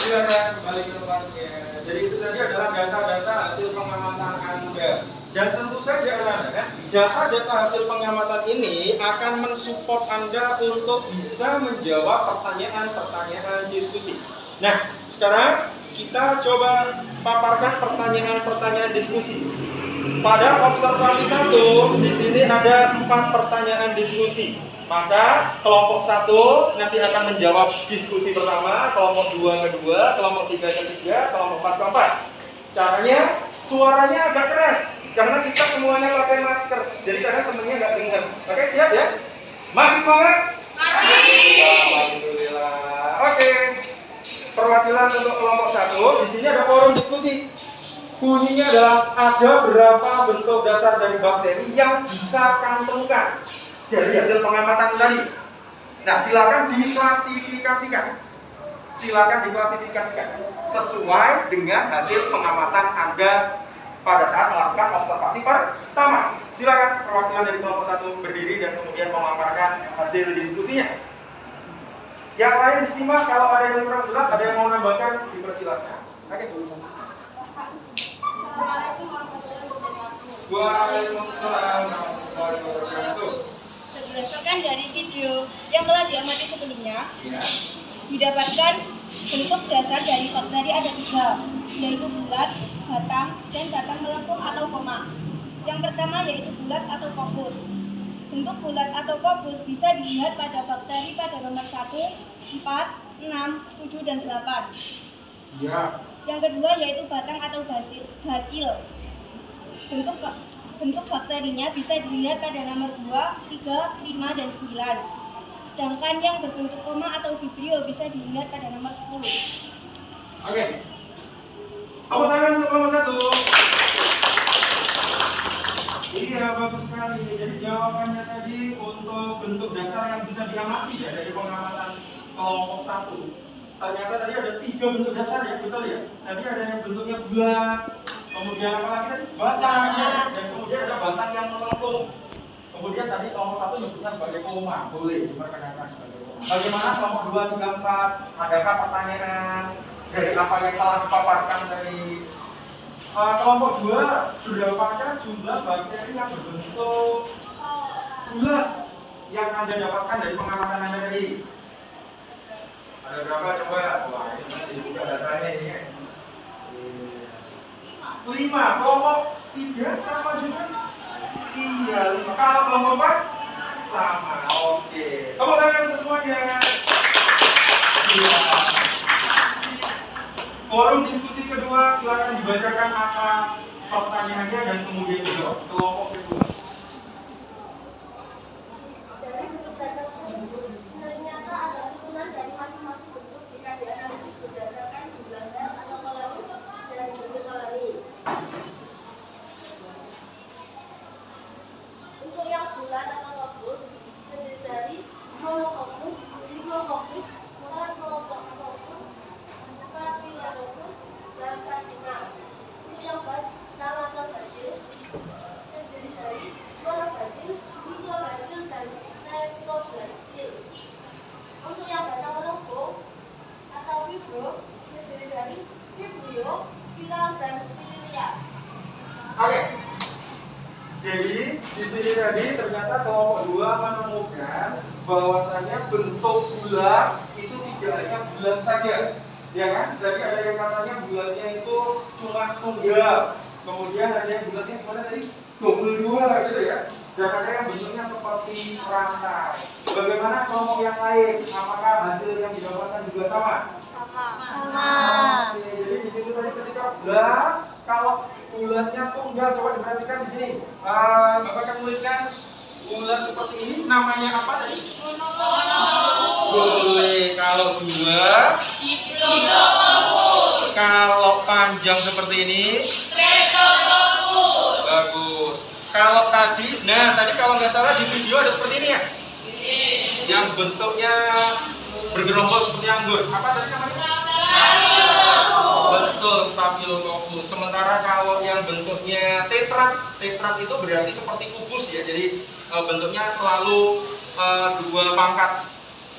Silakan kembali ke tempatnya. Jadi itu tadi adalah data-data hasil pengamatan Anda. Dan tentu saja anak-anak, data-data hasil pengamatan ini akan mensupport Anda untuk bisa menjawab pertanyaan-pertanyaan diskusi. Nah, sekarang kita coba paparkan pertanyaan-pertanyaan diskusi. Pada observasi 1, di sini ada 4 pertanyaan diskusi. Maka kelompok 1 nanti akan menjawab diskusi pertama, kelompok 2 kedua, kelompok 3 ketiga, kelompok 4 keempat. Caranya, suaranya agak keras karena kita semuanya pakai masker. Jadi kadang temennya nggak dengar. Oke, siap ya? Masih semangat? Masih. Alhamdulillah. Oke. Perwakilan untuk kelompok 1, di sini ada forum diskusi. Bunyinya adalah ada berapa bentuk dasar dari bakteri yang bisa kami temukan dari hasil pengamatan tadi. Nah, silakan diklasifikasikan. Sesuai dengan hasil pengamatan Anda pada saat melakukan observasi pertama. Silakan perwakilan dari kelompok 1 berdiri dan kemudian memaparkan hasil diskusinya. Yang lain disimak, kalau ada yang kurang jelas, ada yang mau nambahkan, dipersilakan. Oke, Assalamualaikum warahmatullahi wabarakatuh. Waalaikumsalam warahmatullahi wabarakatuh. Berdasarkan dari video yang telah diamati sebelumnya, Ya. didapatkan bentuk dasar dari bakteri ada 3, yaitu bulat, batang, dan batang melengkung atau koma. Yang pertama yaitu bulat atau kopus. Bentuk bulat atau kopus bisa dilihat pada bakteri pada nomor 1, 4, 6, 7, dan 8. Siap. Yang kedua yaitu batang atau bacil. Bentuk bakterinya bisa dilihat pada nomor 2, 3, 5, dan 9. Sedangkan yang berbentuk koma atau vibrio bisa dilihat pada nomor 10. Oke. Tepuk tangan untuk nomor 1. Iya, bagus sekali. Jadi jawabannya tadi untuk bentuk dasar yang bisa diamati ya dari pengamatan kelompok 1. Ternyata tadi ada 3 bentuk dasar ya, betul ya? Tadi ada yang bentuknya bulat, kemudian apa lagi tadi? Batang ya, dan kemudian ada batang yang melengkung. Kemudian tadi kelompok 1 nyebutnya sebagai koma, boleh diperkenalkan sebagai koma. Bagaimana kelompok 2, 3, 4? Adakah pertanyaan dari apa yang telah dipaparkan dari kelompok 2? Berapakah jumlah bakteri yang berbentuk bulat yang Anda dapatkan dari pengamatan Anda tadi? Ada berapa coba? Wah, ini masih dibuka datanya ini ya. 5. Kelompok 3 sama juga? Iya, 5. Kalau kelompok 4 sama. Oke. Tepuk tangan untuk semuanya. Iya. Forum diskusi kedua, silakan dibacakan apa pertanyaannya dan kemudian dijawab. Kelompok kedua. Dari bentuk data tersebut, ternyata ada turunan dari masing-masing bentuk jika dianalisis berdasarkan jumlah sel atau koloni dan bentuk koloni. Untuk yang bulat atau lobus, terdiri dari monococcus, Staphylococcus, Staphylococcus, Staphylococcus, dan Sardina. Untuk yang batang atau bacil, terdiri dari monobacil, Mycobacil, dan Streptobacil. Untuk yang batang melengkung atau fibro, terdiri dari Vibrio, Spiral, dan Spiralia. Oke. Jadi di sini tadi ternyata kelompok 2 menemukan bahwasanya bentuk bulat itu tidak hanya bulat saja, ya kan? Tadi ada yang katanya bulatnya itu cuma tunggal, kemudian ada yang bulatnya gimana tadi? 22 gitu ya. Dan ada yang bentuknya seperti rantai. Bagaimana kelompok yang lain? Apakah hasil yang didapatkan juga sama? Oke, jadi di situ tadi ketika bulat, kalau bulatnya tunggal, coba diperhatikan di sini. Bapak akan tuliskan bulat seperti ini, namanya apa tadi? Boleh. Kalau dua, kalau panjang seperti ini, bagus. Kalau tadi, nah tadi kalau nggak salah di video ada seperti ini ya, yang bentuknya bergerombol seperti anggur. Apa tadi namanya? Betul, Staphylococcus. Sementara kalau yang bentuknya tetrat itu berarti seperti kubus ya. Jadi bentuknya selalu 2 pangkat.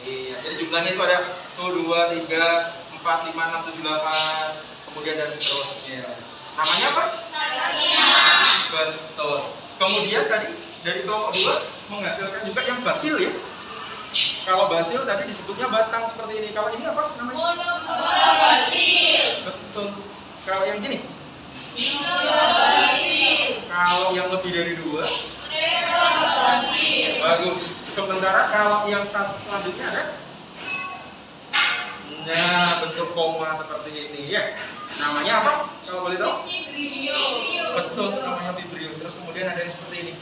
Iya, jadi jumlahnya itu ada 1, 2, 3, 4, 5, 6, 7, 8, kemudian dan seterusnya. Namanya apa? Betul. Kemudian tadi dari kelompok 2 menghasilkan juga yang basil ya. Kalau basil tadi disebutnya batang seperti ini. Kalau ini apa namanya? Betul. Kalau yang gini? Kalau yang lebih dari 2? Bagus. Sementara kalau yang selanjutnya ada? Nah, bentuk koma seperti ini ya. Namanya apa? Kalau boleh tahu? Betul, namanya vibrio. Terus kemudian ada yang seperti ini.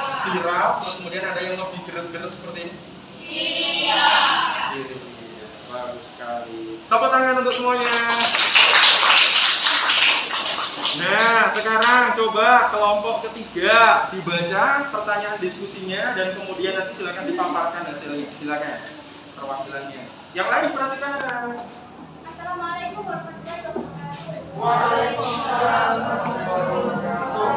Spiral, terus kemudian ada yang lebih geret-geret seperti ini. Spiral. Bagus sekali. Tepuk tangan untuk semuanya. Nah, sekarang coba kelompok ketiga dibaca pertanyaan diskusinya dan kemudian nanti silakan dipaparkan hasilnya. Silakan perwakilannya. Yang lain perhatikan. Assalamualaikum warahmatullahi wabarakatuh. Waalaikumsalam warahmatullahi wabarakatuh.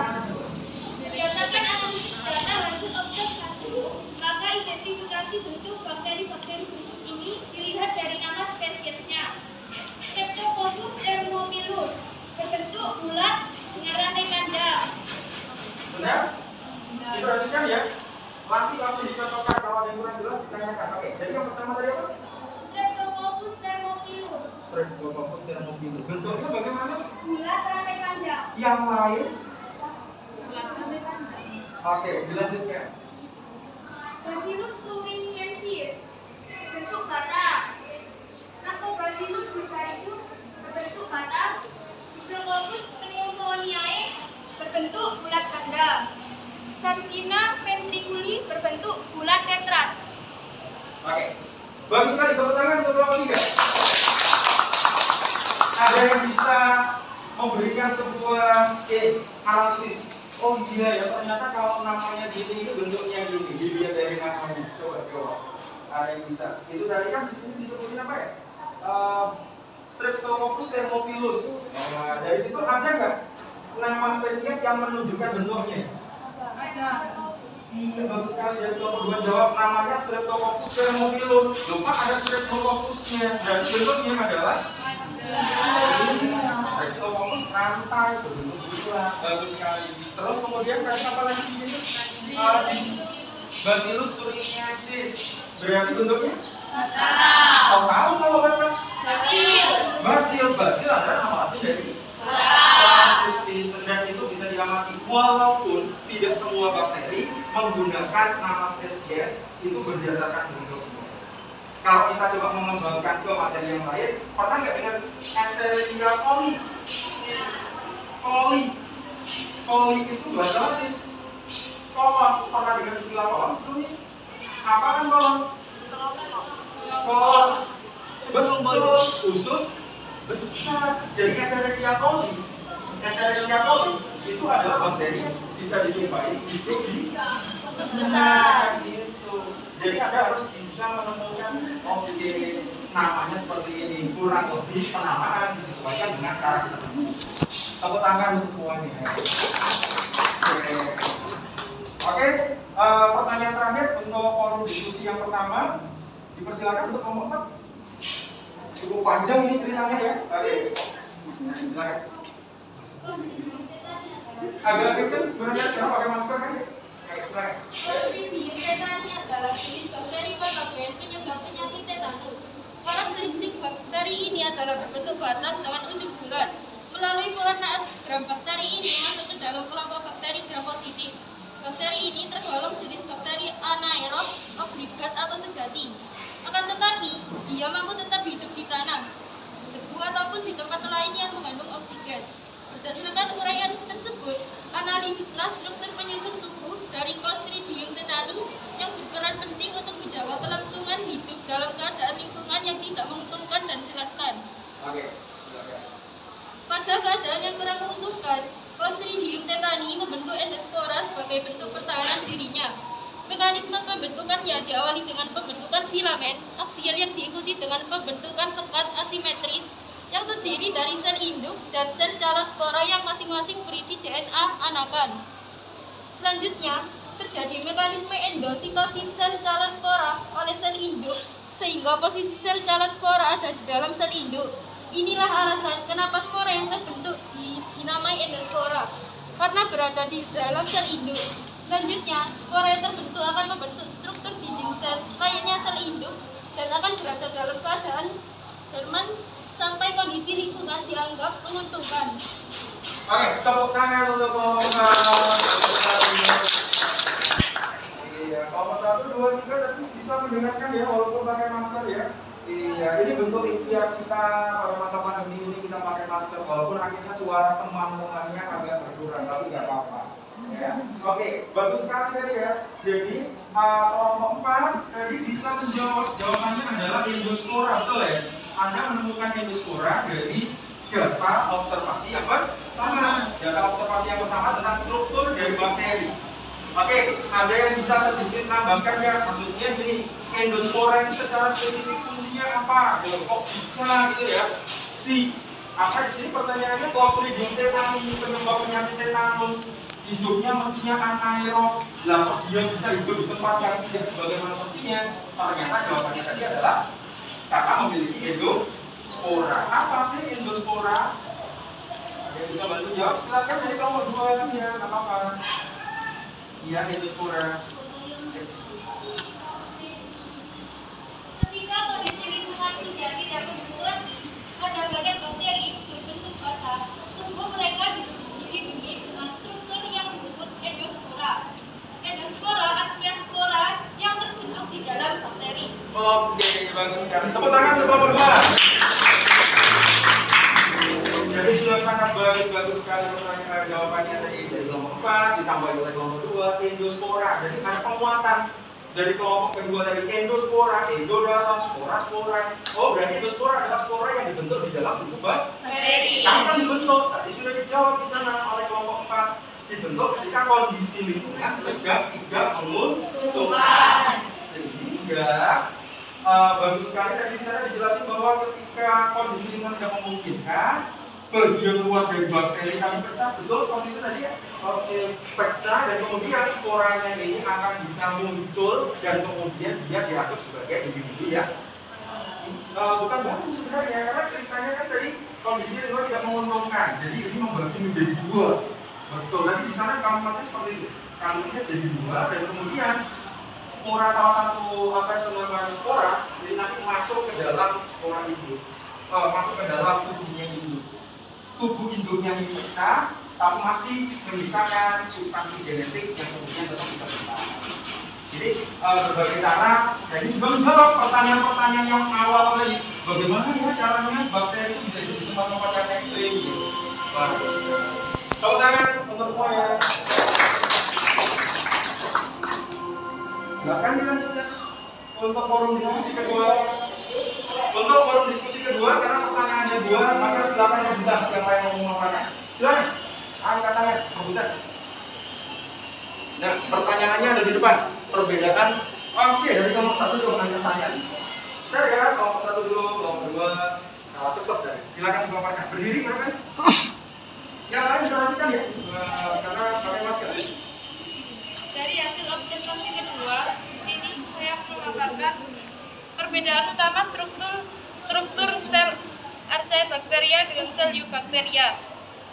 Berdasarkan analisis data hasil observasi, maka identifikasi bentuk bakteri Jelasnya? Diperhatikan ya. Nanti langsung dicocokkan, kalau ada yang kurang jelas ditanyakan. Oke, jadi yang pertama tadi apa? Streptococcus thermophilus. Streptococcus thermophilus. Bentuknya bagaimana? Bulat rantai panjang. Yang lain? Bulat rantai panjang. Oke, dilanjutkan. Bacillus thuringiensis berbentuk bata. Lactobacillus bulgaricus berbentuk bata. Diplococcus pneumoniae berbentuk bulat ganda. Sarcina ventriculi berbentuk bulat tetrat. Oke, bagus sekali. Tepuk tangan untuk kelompok 3. Ada yang bisa memberikan sebuah analisis. Oh iya ya, ternyata kalau namanya gini itu bentuknya gini. Dilihat dari namanya. Coba. Ada yang bisa. Itu tadi kan di sini disebutin apa ya? Streptococcus thermophilus. Nah, dari situ ada nggak nama spesies yang menunjukkan bentuknya? Ada. Iya, bagus sekali. Dari kelompok 2 jawab namanya Streptococcus thermophilus. Lupa ada Streptococcusnya. Berarti bentuknya adalah Streptococcus rantai berbentuk bulat. Bagus sekali. Terus kemudian tadi apa lagi di sini? Bacillus thuringiensis. Berarti bentuknya? Oh, tahu kalau bapak? Basil adalah nama arti dari dan itu bisa diamati walaupun tidak semua bakteri menggunakan nama spesies itu berdasarkan bentuknya. Kalau kita coba mengembangkan ke materi yang lain, pernah nggak dengar Escherichia coli? Coli itu bahasa Latin. Kolon, pernah dengar istilah kolon sebelumnya? Apa kan kolon? Kolon betul, usus besar. Jadi Escherichia coli itu adalah bakteri bisa dijumpai hidup di besar gitu. Jadi Anda harus bisa menemukan namanya seperti ini, kurang lebih penamaan disesuaikan dengan karakter tersebut. Tepuk tangan untuk semuanya. Oke, pertanyaan terakhir untuk forum diskusi yang pertama, dipersilakan untuk kelompok 4. Cukup panjang ini ceritanya ya. Oke, silakan. Agak kecil, benar-benar jangan pakai masker kan? Oke, silakan. Clostridium tetani adalah jenis bakteri patogen penyebab penyakit tetanus. Karakteristik bakteri ini adalah berbentuk batas dengan ujung bulat. Melalui pewarnaan gram bakteri ini masuk ke dalam kelompok bakteri gram positif. Bakteri ini tergolong jenis bakteri anaerob, obligat atau sejati. Akan tetapi, dia mampu tetap hidup di tanah, debu ataupun di tempat lain yang mengandung oksigen. Berdasarkan uraian tersebut, analisislah struktur penyusun tubuh dari Clostridium tetani yang berperan penting untuk menjaga kelangsungan hidup dalam keadaan lingkungan yang tidak menguntungkan dan jelaskan. Oke, silakan. Pada keadaan yang kurang menguntungkan, Clostridium tetani membentuk endospora sebagai bentuk pertahanan dirinya. Mekanisme pembentukannya diawali dengan pembentukan filamen aksial yang diikuti dengan pembentukan sekat asimetris yang terdiri dari sel induk dan sel calon spora yang masing-masing berisi DNA anakan. Selanjutnya, terjadi mekanisme endositosis sel calon spora oleh sel induk sehingga posisi sel calon spora ada di dalam sel induk. Inilah alasan kenapa spora yang terbentuk dinamai endospora, karena berada di dalam sel induk. Selanjutnya, spora yang terbentuk akan membentuk struktur dinding sel layaknya sel induk dan akan berada dalam keadaan dorman sampai kondisi lingkungan dianggap menguntungkan. Oke, tepuk tangan untuk kelompok 1. Iya, kelompok 1, 2, 3 tapi bisa mendengarkan ya walaupun pakai masker ya. Iya, ini bentuk ikhtiar kita pada masa pandemi ini kita pakai masker walaupun akhirnya suara teman-temannya agak berkurang tapi nggak apa-apa. Ya. Oke, bagus sekali tadi ya. Jadi kelompok 4 tadi bisa menjawab, jawabannya adalah endospora, betul ya? Anda menemukan endospora dari data observasi yang pertama. Data observasi yang pertama tentang struktur dari bakteri. Oke, ada yang bisa sedikit nambahkan ya? Maksudnya gini, endospora ini secara spesifik fungsinya apa? Kok bisa gitu ya? Apa di sini pertanyaannya Clostridium tetani penyebab penyakit tetanus hidupnya mestinya anaerob. Lah kok dia bisa hidup di tempat yang tidak sebagaimana mestinya? Ternyata jawabannya tadi adalah karena memiliki endospora. Apa sih endospora? Ada yang bisa bantu jawab? Silakan dari kelompok 2 ya, nggak apa-apa. Iya, endospora. Ketika kondisi lingkungan sudah tidak mendukung lagi, ada banyak bakteri berbentuk bata. Tubuh mereka dilindungi dengan struktur yang disebut endospora. Endospora artinya spora yang terbentuk di dalam bakteri. Oke, bagus sekali. Tepuk tangan untuk kelompok 2. Jadi sudah sangat bagus sekali pertanyaan jawabannya tadi dari kelompok 4 ditambah oleh kelompok 2 endospora. Jadi ada penguatan dari kelompok kedua dari endospora, endodalam, spora. Oh, berarti endospora adalah spora yang dibentuk di dalam tubuh bakteri. Kapan dibentuk? Tadi sudah dijawab di sana oleh kelompok 4. Dibentuk ketika kondisi lingkungan sedang tidak menguntungkan. Sehingga bagus sekali tadi di sana dijelasin bahwa ketika kondisi lingkungan tidak memungkinkan, bagian luar dari bakteri kami pecah, betul seperti itu tadi ya. Oke, pecah dan kemudian sporanya ini akan bisa muncul dan kemudian dia dianggap sebagai individu ya. Bukan bagus sebenarnya karena ceritanya kan tadi kondisi lingkungan tidak menguntungkan, jadi ini membagi menjadi 2. Betul, tadi di sana kalimatnya seperti itu. Kalimatnya jadi 2 dan kemudian spora salah satu apa yang namanya spora, jadi nanti masuk ke dalam spora itu, masuk ke dalam tubuhnya itu. Tubuh induknya ini pecah, tapi masih menyisakan substansi genetik yang kemudian tetap bisa bertahan. Jadi berbagai cara, dan ini juga menjawab pertanyaan-pertanyaan yang awal tadi. Bagaimana ya caranya bakteri itu bisa hidup di tempat-tempat yang ekstrim? Gitu. Bagus. Tepuk tangan untuk semuanya. Silakan dilanjutkan untuk forum diskusi kedua. Untuk forum diskusi kedua, karena pertanyaannya 2, maka silakan rebutan siapa yang mau memaparkan. Silakan, angkat tangan, rebutan. Nah, pertanyaannya ada di depan. Perbedaan, oke, dari kelompok 1 coba angkat tangan. Bentar ya, kelompok 1 dulu, kelompok 2. Nah, cepet deh. Silakan memaparkan. Berdiri, kan? Yang lain diperhatikan ya, karena pakai masker. Dari hasil observasi kedua, di sini saya memaparkan perbedaan utama struktur sel Archaebacteria dengan sel Eubacteria.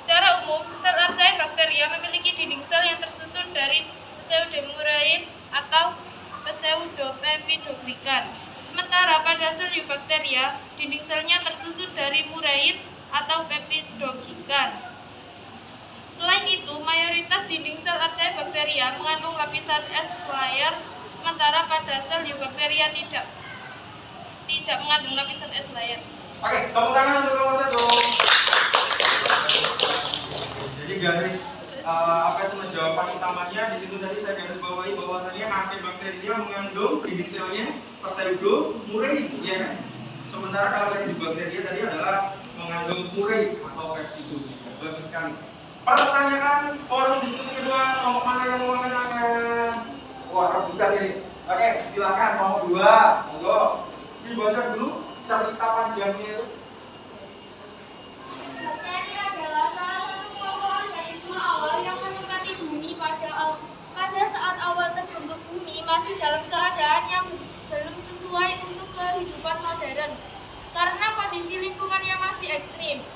Secara umum, sel Archaebacteria memiliki dinding sel yang tersusun dari pseudomuraid atau pseudopeptidoglikan. Sementara pada sel Eubacteria, dinding selnya tersusun dari muraid atau peptidoglikan. Selain itu, mayoritas dinding sel Archaebacteria mengandung lapisan S layer, sementara pada sel Eubacteria tidak mengandung lapisan S layer. Oke, tepuk tangan untuk kelompok 1. Jadi garis apa itu jawaban utamanya di situ tadi saya garis bawahi bahwasannya Archaebacteria mengandung dinding selnya pseudomuraid, ya kan? Sementara kalau yang di bakteria tadi adalah mengandung muraid atau peptidoglikan. Bagus sekali. Pertanyaan forum diskusi kedua, kelompok mana yang mau mengatakan? Wah, rebutan ini. Oke, silakan kelompok 2. Monggo. Dibaca dulu cerita panjangnya itu. Bakteri adalah salah satu kelompok organisme awal yang menempati bumi pada saat awal terbentuk bumi masih dalam keadaan yang belum sesuai untuk kehidupan modern karena kondisi lingkungan yang masih ekstrim.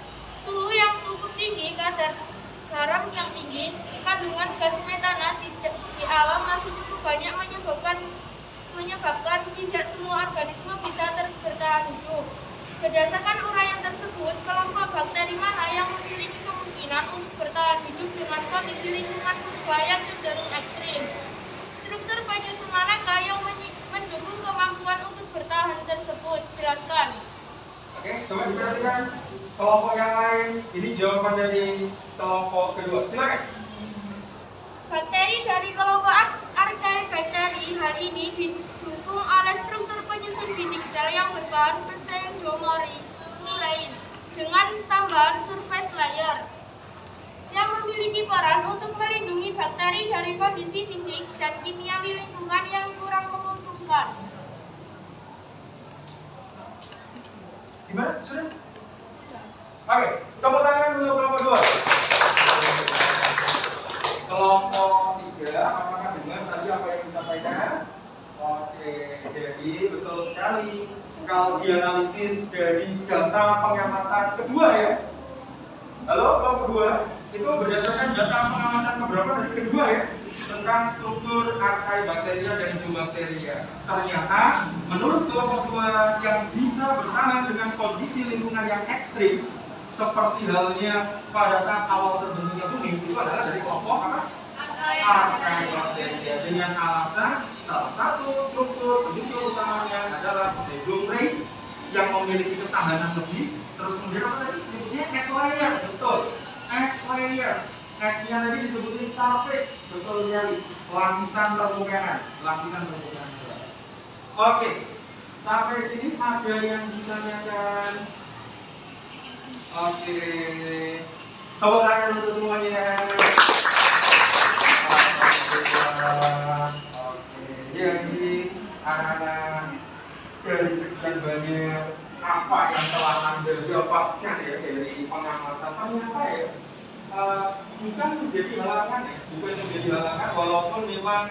Suhu yang cukup tinggi, kadar garam yang tinggi, kandungan gas metana di alam masih cukup banyak menyebabkan tidak semua organisme bisa bertahan hidup. Berdasarkan uraian tersebut, kelompok bakteri mana yang memiliki kemungkinan untuk bertahan hidup dengan kondisi lingkungan purba yang cenderung ekstrim? Struktur penyusun manakah yang mendukung kemampuan untuk bertahan tersebut? Jelaskan. Oke, coba diperhatikan kelompok yang lain. Ini jawaban dari kelompok kedua. Silakan. Bakteri dari kelompok Archaebacteria hal ini didukung oleh struktur penyusun dinding sel yang berbahan pseudomuraid dengan tambahan surface layer yang memiliki peran untuk melindungi bakteri dari kondisi fisik dan kimiawi lingkungan yang kurang menguntungkan. Gimana? Sudah? Oke, tepuk tangan dulu kelompok 2. Kelompok 3, apakah dengan tadi apa yang disampaikan? Oke, jadi betul sekali. Kalau dianalisis dari data pengamatan kedua ya. Halo, kelompok 2, itu berdasarkan data pengamatan beberapa dari kedua ya. Tentang tentang struktur Archaebacteria dan Isobacteria. Ternyata menurut kelompok 2 yang bisa bertahan dengan kondisi lingkungan yang ekstrim, seperti halnya pada saat awal terbentuknya bumi, itu adalah dari kelompok apa? Archaebacteria, dengan alasan salah satu struktur penyusul utamanya adalah pseudomorph yang memiliki ketahanan lebih. Terus kemudian apa tadi? Disebutnya S-layer, betul. S-layer. S-nya tadi disebutin surface, betul sekali. Lapisan permukaan, lapisan permukaan. Oke, sampai sini ada yang ditanyakan? Oke, tepuk tangan untuk semuanya. Oke, jadi anak-anak, dari sekian banyak apa yang telah Anda dapatkan ya dari pengamatan, ternyata ya bukan menjadi halangan ya, bukan menjadi halangan, walaupun memang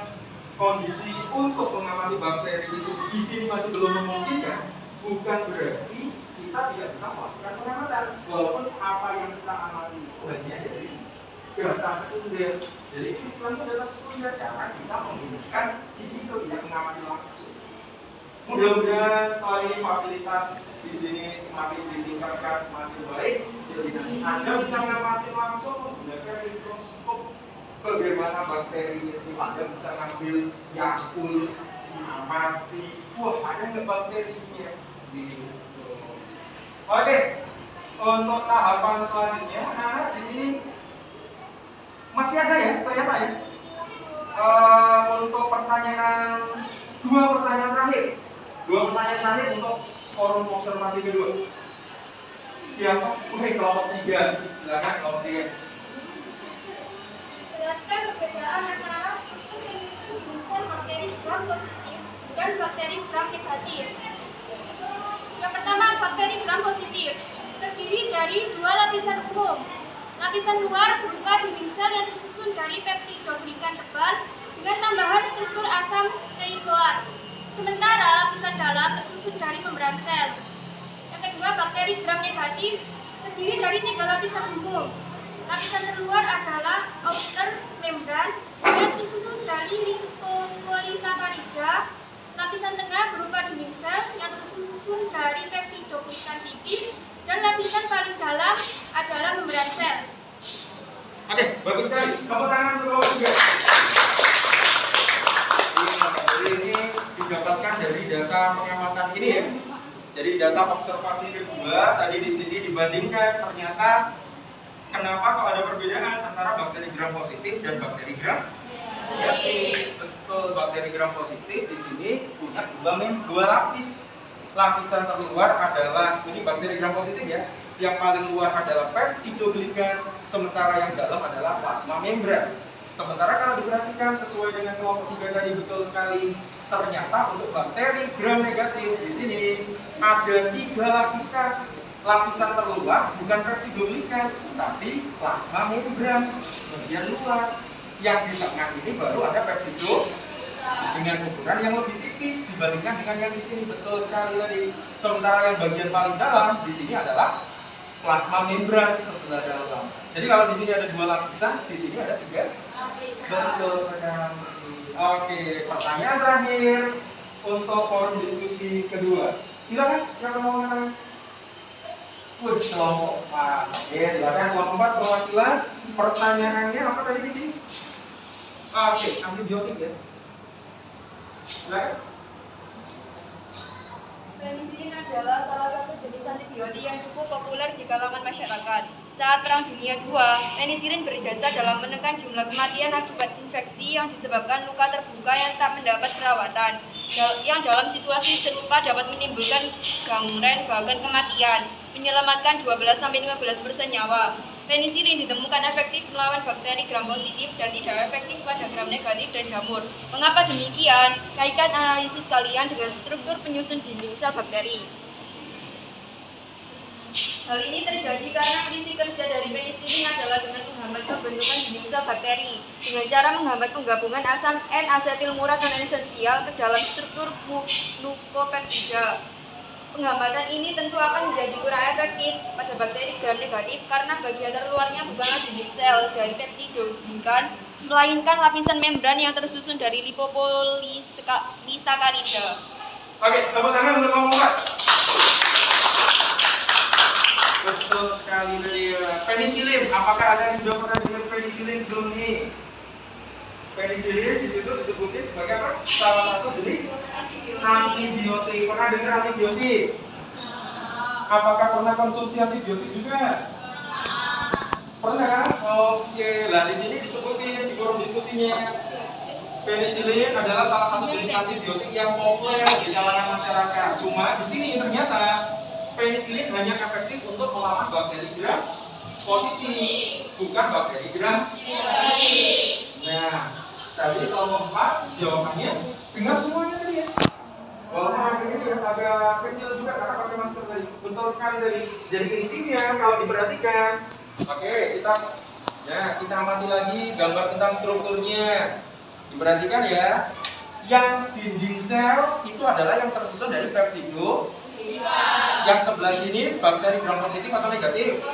kondisi untuk mengamati bakteri itu di sini masih belum memungkinkan, bukan berarti kita tidak bisa melakukan pengamatan, walaupun apa yang kita amati itu hanya dari data sekunder. Jadi istilahnya data sekunder karena kita menggunakan individu tidak mengamati langsung. Mudah-mudahan setelah ini fasilitas di sini semakin ditingkatkan, semakin baik. Jadi nanti Anda bisa mengamati langsung menggunakan mikroskop bagaimana bakteri itu. Anda bisa ngambil Yakult, mengamati, wah ada nggak bakterinya? Gitu. Oke, untuk tahapan selanjutnya, anak di sini masih ada ya, ternyata ya. Untuk pertanyaan, dua pertanyaan terakhir untuk forum observasi kedua. Siapa? Kelompok 3. Silakan kelompok 3. Jelaskan perbedaan antara struktur penyusun bakteri gram positif dan bakteri gram negatif. Yang pertama, bakteri gram positif terdiri dari dua lapisan umum. Lapisan luar berupa dinding sel yang tersusun dari peptidoglikan tebal dengan tambahan struktur asam keikoat. Sementara lapisan dalam tersusun dari membran sel. Yang kedua, bakteri gram negatif terdiri dari 3 lapisan umum. Lapisan terluar adalah outer membran yang tersusun dari limfopolisakarida. Lapisan tengah berupa dinding sel yang tersusun dari peptidoglikan tipis, dan lapisan paling dalam adalah membran sel. Oke, bagus sekali. Tepuk tangan untuk kelompok 3. Jadi ini didapatkan dari data pengamatan ini ya. Jadi data observasi kedua tadi di sini dibandingkan, ternyata kenapa kok ada perbedaan antara bakteri gram positif dan bakteri gram negatif? Betul, bakteri gram positif di sini punya dua lapis. Lapisan terluar adalah ini bakteri gram positif ya. Yang paling luar adalah peptidoglikan, sementara yang dalam adalah plasma membran. Sementara kalau diperhatikan sesuai dengan kelompok 3 tadi betul sekali, ternyata untuk bakteri gram negatif di sini ada 3 lapisan. Lapisan terluar bukan peptidoglikan, tapi plasma membran bagian luar. Yang di tengah ini baru ada peptido dengan ukuran yang lebih tipis dibandingkan dengan yang di sini, betul sekali tadi. Sementara yang bagian paling dalam di sini adalah plasma membran sebelah dalam. Jadi kalau di sini ada 2 lapisan, di sini ada 3. Betul sekali. Oke, pertanyaan terakhir untuk forum diskusi kedua. Silakan mau ngomong. Kelompok 4. Ya, silakan kelompok 4 perwakilan. Pertanyaannya apa tadi di sini? Oke, antibiotik ya. Silakan. Penisilin adalah salah satu jenis antibiotik yang cukup populer di kalangan masyarakat. Saat Perang Dunia II, penisilin berjasa dalam menekan jumlah kematian akibat infeksi yang disebabkan luka terbuka yang tak mendapat perawatan, yang dalam situasi serupa dapat menimbulkan gangren bahkan kematian, menyelamatkan 12-15% nyawa. Penisilin ditemukan efektif melawan bakteri gram positif dan tidak efektif pada gram negatif dan jamur. Mengapa demikian? Kaitkan analisis kalian dengan struktur penyusun dinding sel bakteri. Hal ini terjadi karena prinsip kerja dari penisilin adalah dengan menghambat pembentukan dinding sel bakteri dengan cara menghambat penggabungan asam N-asetilmurat non esensial ke dalam struktur glukopeptida. Penghambatan ini tentu akan menjadi kurang efektif pada bakteri gram negatif karena bagian terluarnya bukanlah dinding sel dari peptidoglikan, melainkan lapisan membran yang tersusun dari lipopolisakarida. Oke, tepuk tangan untuk kamu Pak. Betul sekali dari penisilin. Apakah ada yang sudah pernah dengar penisilin sebelum ini? Penisilin di situ disebutin sebagai apa? Salah satu jenis antibiotik. Pernah dengar antibiotik? Apakah pernah konsumsi antibiotik juga? Pernah kan? Oke, lah di sini disebutin di forum diskusinya. Penisilin adalah salah satu jenis antibiotik yang populer di kalangan masyarakat. Cuma di sini ternyata penisilin hanya efektif untuk melawan bakteri gram positif, bukan bakteri gram negatif. Nah, tadi kelompok 4 jawabannya dengar semuanya tadi ya. Walaupun akhirnya ya agak kecil juga karena pakai masker tadi. Betul sekali tadi. Jadi intinya kalau diperhatikan, oke, kita amati lagi gambar tentang strukturnya. Diperhatikan ya. Yang dinding sel itu adalah yang tersusun dari peptido. Yang sebelah sini bakteri gram positif atau negatif?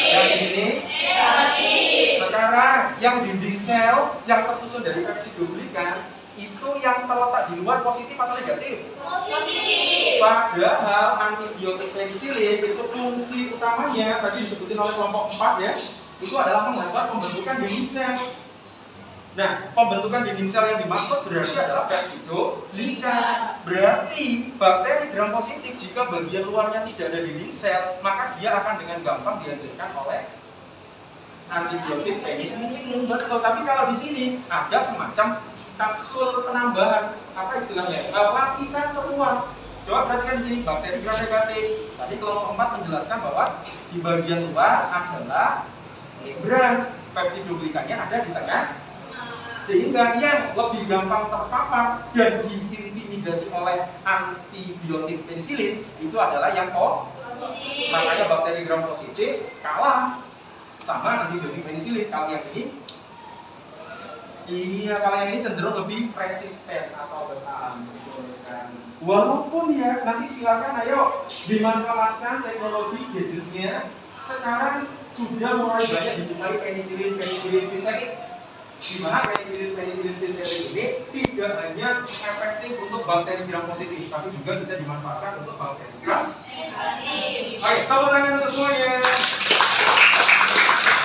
Yang ini negatif. Sekarang yang dinding sel yang tersusun dari peptidoglikan itu yang terletak di luar positif atau negatif? Positif. Padahal antibiotik penisilin itu fungsi utamanya tadi disebutin oleh kelompok 4 ya, itu adalah menghambat pembentukan dinding sel. Nah, pembentukan dinding sel yang dimaksud berarti adalah peptidoglikan. Berarti bakteri gram positif jika bagian luarnya tidak ada dinding sel, maka dia akan dengan gampang dihancurkan oleh antibiotik penisilin. Betul. Tapi kalau di sini ada semacam kapsul penambahan, apa istilahnya? Lapisan keluar. Coba perhatikan di sini bakteri gram negatif. Tadi kelompok 4 menjelaskan bahwa di bagian luar adalah membran, peptidoglikannya ada di tengah. Sehingga yang lebih gampang terpapar dan diintimidasi oleh antibiotik penisilin itu adalah yang positif. Makanya bakteri gram positif kalah sama antibiotik penisilin. Kalau yang ini cenderung lebih resisten atau bertahan. Walaupun ya nanti silakan ayo dimanfaatkan teknologi gadgetnya. Sekarang sudah mulai banyak dijumpai penisilin sintetik. Di mana penisilin sintetik ini tidak hanya efektif untuk bakteri gram positif, tapi juga bisa dimanfaatkan untuk bakteri gram negatif. Oke, tepuk tangan untuk semuanya.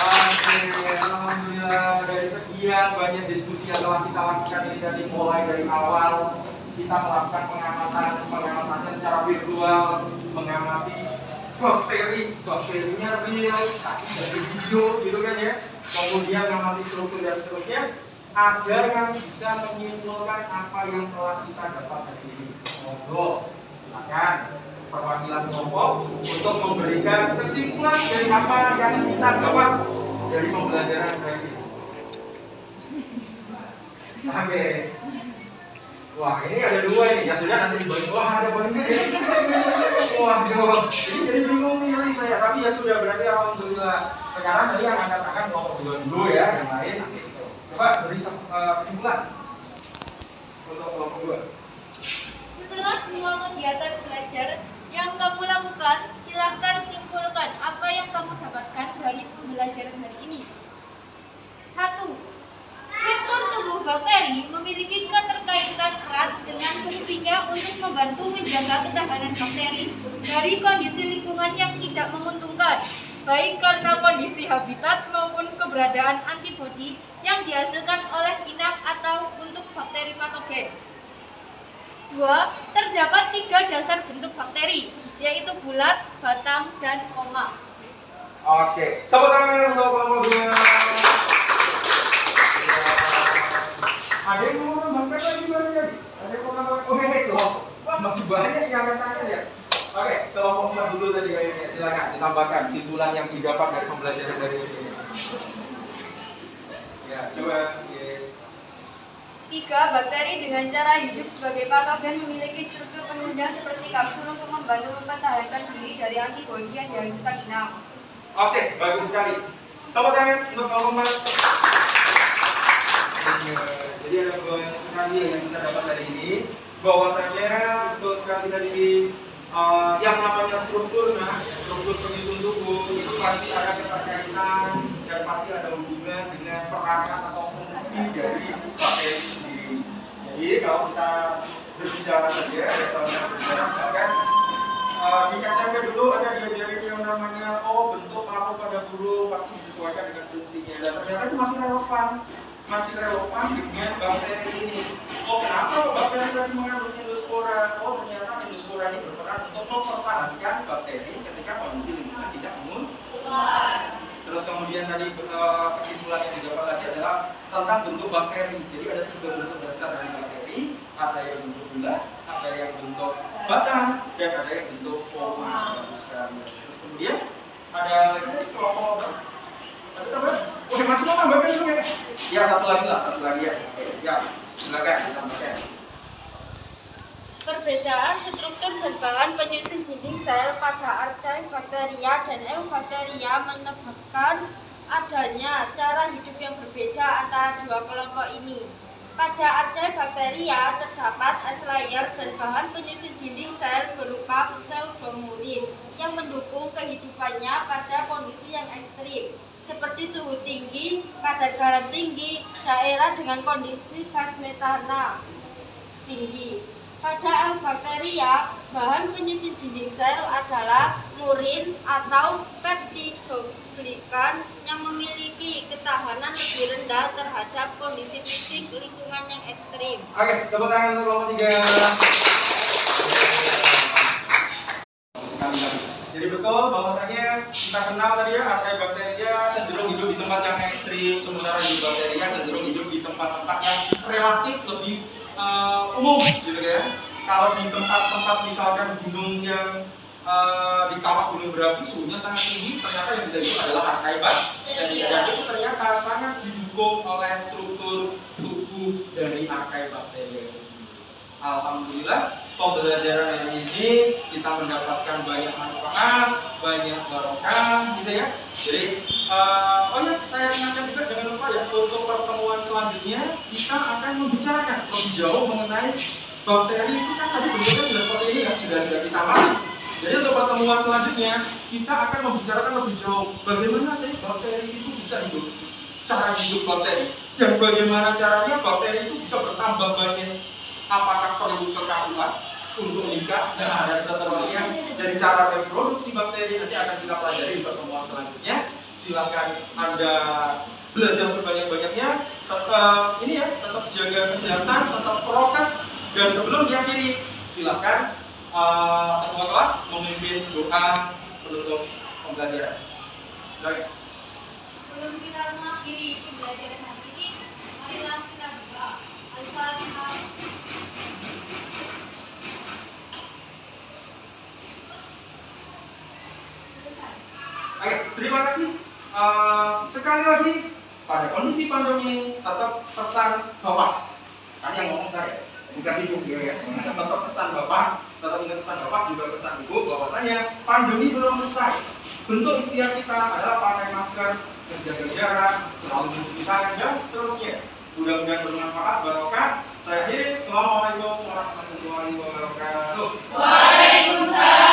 Oke, alhamdulillah dari sekian banyak diskusi yang telah kita lakukan ini tadi, mulai dari awal kita melakukan pengamatannya secara virtual, mengamati bakterinya real, tapi dari video gitu kan ya. Kemudian mengamati struktur dan seterusnya, ada yang bisa menyimpulkan apa yang telah kita dapat hari ini. Monggo, silakan perwakilan kelompok untuk memberikan kesimpulan dari apa yang kita dapat dari pembelajaran hari ini. Oke. Wah, ini ada 2 ini. Ya sudah, nanti dibagi. Wah, ada banyak ya. Waduh, ini jadi bingung nih saya. Tapi ya sudah, berarti alhamdulillah. Sekarang tadi yang angkat tangan kelompok 2 dulu ya, yang lain nanti itu. Coba beri kesimpulan untuk kelompok 2. Setelah semua kegiatan belajar yang kamu lakukan, silahkan simpulkan apa yang kamu dapatkan dari pembelajaran hari ini. 1. Struktur tubuh bakteri memiliki keterkaitan erat dengan fungsinya untuk membantu menjaga ketahanan bakteri dari kondisi lingkungan yang tidak menguntungkan, baik karena kondisi habitat maupun keberadaan antibodi yang dihasilkan oleh inang atau untuk bakteri patogen. 2. Terdapat 3 dasar bentuk bakteri, yaitu bulat, batang, dan koma. Oke, tepuk tangan untuk kelompok 2. Ada yang mau nambahkan lagi baru jadi? Ada yang mau nambahkan? Oke, kelompok. Wah, masih banyak yang angkat tangan ya. Oke, kelompok 4 dulu tadi kayaknya. Silakan ditambahkan kesimpulan yang didapat dari pembelajaran dari ini. Ya, coba. 3. Bakteri dengan cara hidup sebagai patogen memiliki struktur penunjang seperti kapsul untuk membantu mempertahankan diri dari antibodi yang dihasilkan inang. Oke, bagus sekali. Tepuk tangan untuk kelompok 4. Jadi ada banyak sekali yang kita dapat dari ini. Bahwasanya betul sekali tadi yang namanya struktur penyusun tubuh itu pasti ada keterkaitan dan pasti ada hubungan dengan peranan atau fungsi dari bakteri sendiri. Jadi kalau kita berbicara saja, ya kalau kita berbicara misalkan di SMP dulu ada diajarin yang namanya bentuk paru pada burung pasti disesuaikan dengan fungsinya, dan ternyata itu masih relevan dengan bakteri ini. Kenapa bakteri tadi mengandung endospora? Ternyata endospora ini berperan untuk mempertahankan bakteri ketika kondisi lingkungan tidak menguntungkan. Terus kemudian tadi kesimpulan yang didapat tadi adalah tentang bentuk bakteri. Jadi ada 3 bentuk dasar dari bakteri, ada yang bentuk bulat, ada yang bentuk batang, dan ada yang bentuk koma. Bagus sekali. Terus kemudian ada lagi kelompok oke, masih mau tambahkan dulu ya? Ya, satu lagi ya. Oke, siap. Silakan ditambahkan. Perbedaan struktur dan bahan penyusun dinding sel pada Archaebacteria dan Eubacteria menyebabkan adanya cara hidup yang berbeda antara dua kelompok ini. Pada Archaebacteria terdapat S layer dan bahan penyusun dinding sel berupa pseudomurin yang mendukung kehidupannya pada kondisi yang ekstrim, seperti suhu tinggi, kadar garam tinggi, daerah dengan kondisi gas metana tinggi. Pada Eubacteria, bahan penyusun dinding sel adalah murin atau peptidoglikan yang memiliki ketahanan lebih rendah terhadap kondisi fisik lingkungan yang ekstrim. Oke, tepuk tangan untuk kelompok 3. Jadi betul bahwasanya kita kenal tadi ya, Archaebacteria cenderung hidup di tempat yang ekstrim, sementara Eubacteria cenderung hidup di tempat-tempat yang relatif lebih umum, gitu ya. Kalau di tempat-tempat misalkan gunung yang di kawah gunung berapi suhunya sangat tinggi, ternyata yang bisa hidup adalah Archaebacteria, dan itu ternyata sangat didukung oleh struktur tubuh dari Archaebacteria itu sendiri. Alhamdulillah, pembelajaran hari ini kita mendapatkan banyak manfaat, banyak barokah, gitu ya. Jadi, saya ingatkan juga jangan lupa ya, untuk pertemuan selanjutnya kita akan membicarakan lebih jauh mengenai bakteri itu kan tadi bentuknya sudah seperti ini ya, sudah kita bahas. Jadi untuk pertemuan selanjutnya kita akan membicarakan lebih jauh bagaimana sih bakteri itu bisa hidup, cara hidup bakteri, dan bagaimana caranya bakteri itu bisa bertambah banyak. Apakah perlu kekakuan untuk nikah dan ada seterusnya dari cara reproduksi bakteri nanti akan kita pelajari di pertemuan selanjutnya. Silakan Anda belajar sebanyak-banyaknya, tetap ini ya, tetap jaga kesehatan, tetap prokes, dan sebelum diakhiri silakan ketua kelas memimpin doa penutup pembelajaran. Baik. Sebelum kita mengakhiri pembelajaran hari ini, marilah kita berdoa. Al-Fatihah. Oke, terima kasih. Sekali lagi, pada kondisi pandemi tetap pesan Bapak. Tadi yang ngomong saya, bukan Ibu ya. Tetap pesan Bapak, tetap ingat pesan Bapak, juga pesan Ibu bahwasanya pandemi belum selesai. Bentuk ikhtiar kita adalah pakai masker, menjaga jarak, selalu mencuci tangan, dan seterusnya. Mudah-mudahan bermanfaat, barokah. Saya akhiri. Assalamualaikum warahmatullahi wabarakatuh. Waalaikumsalam.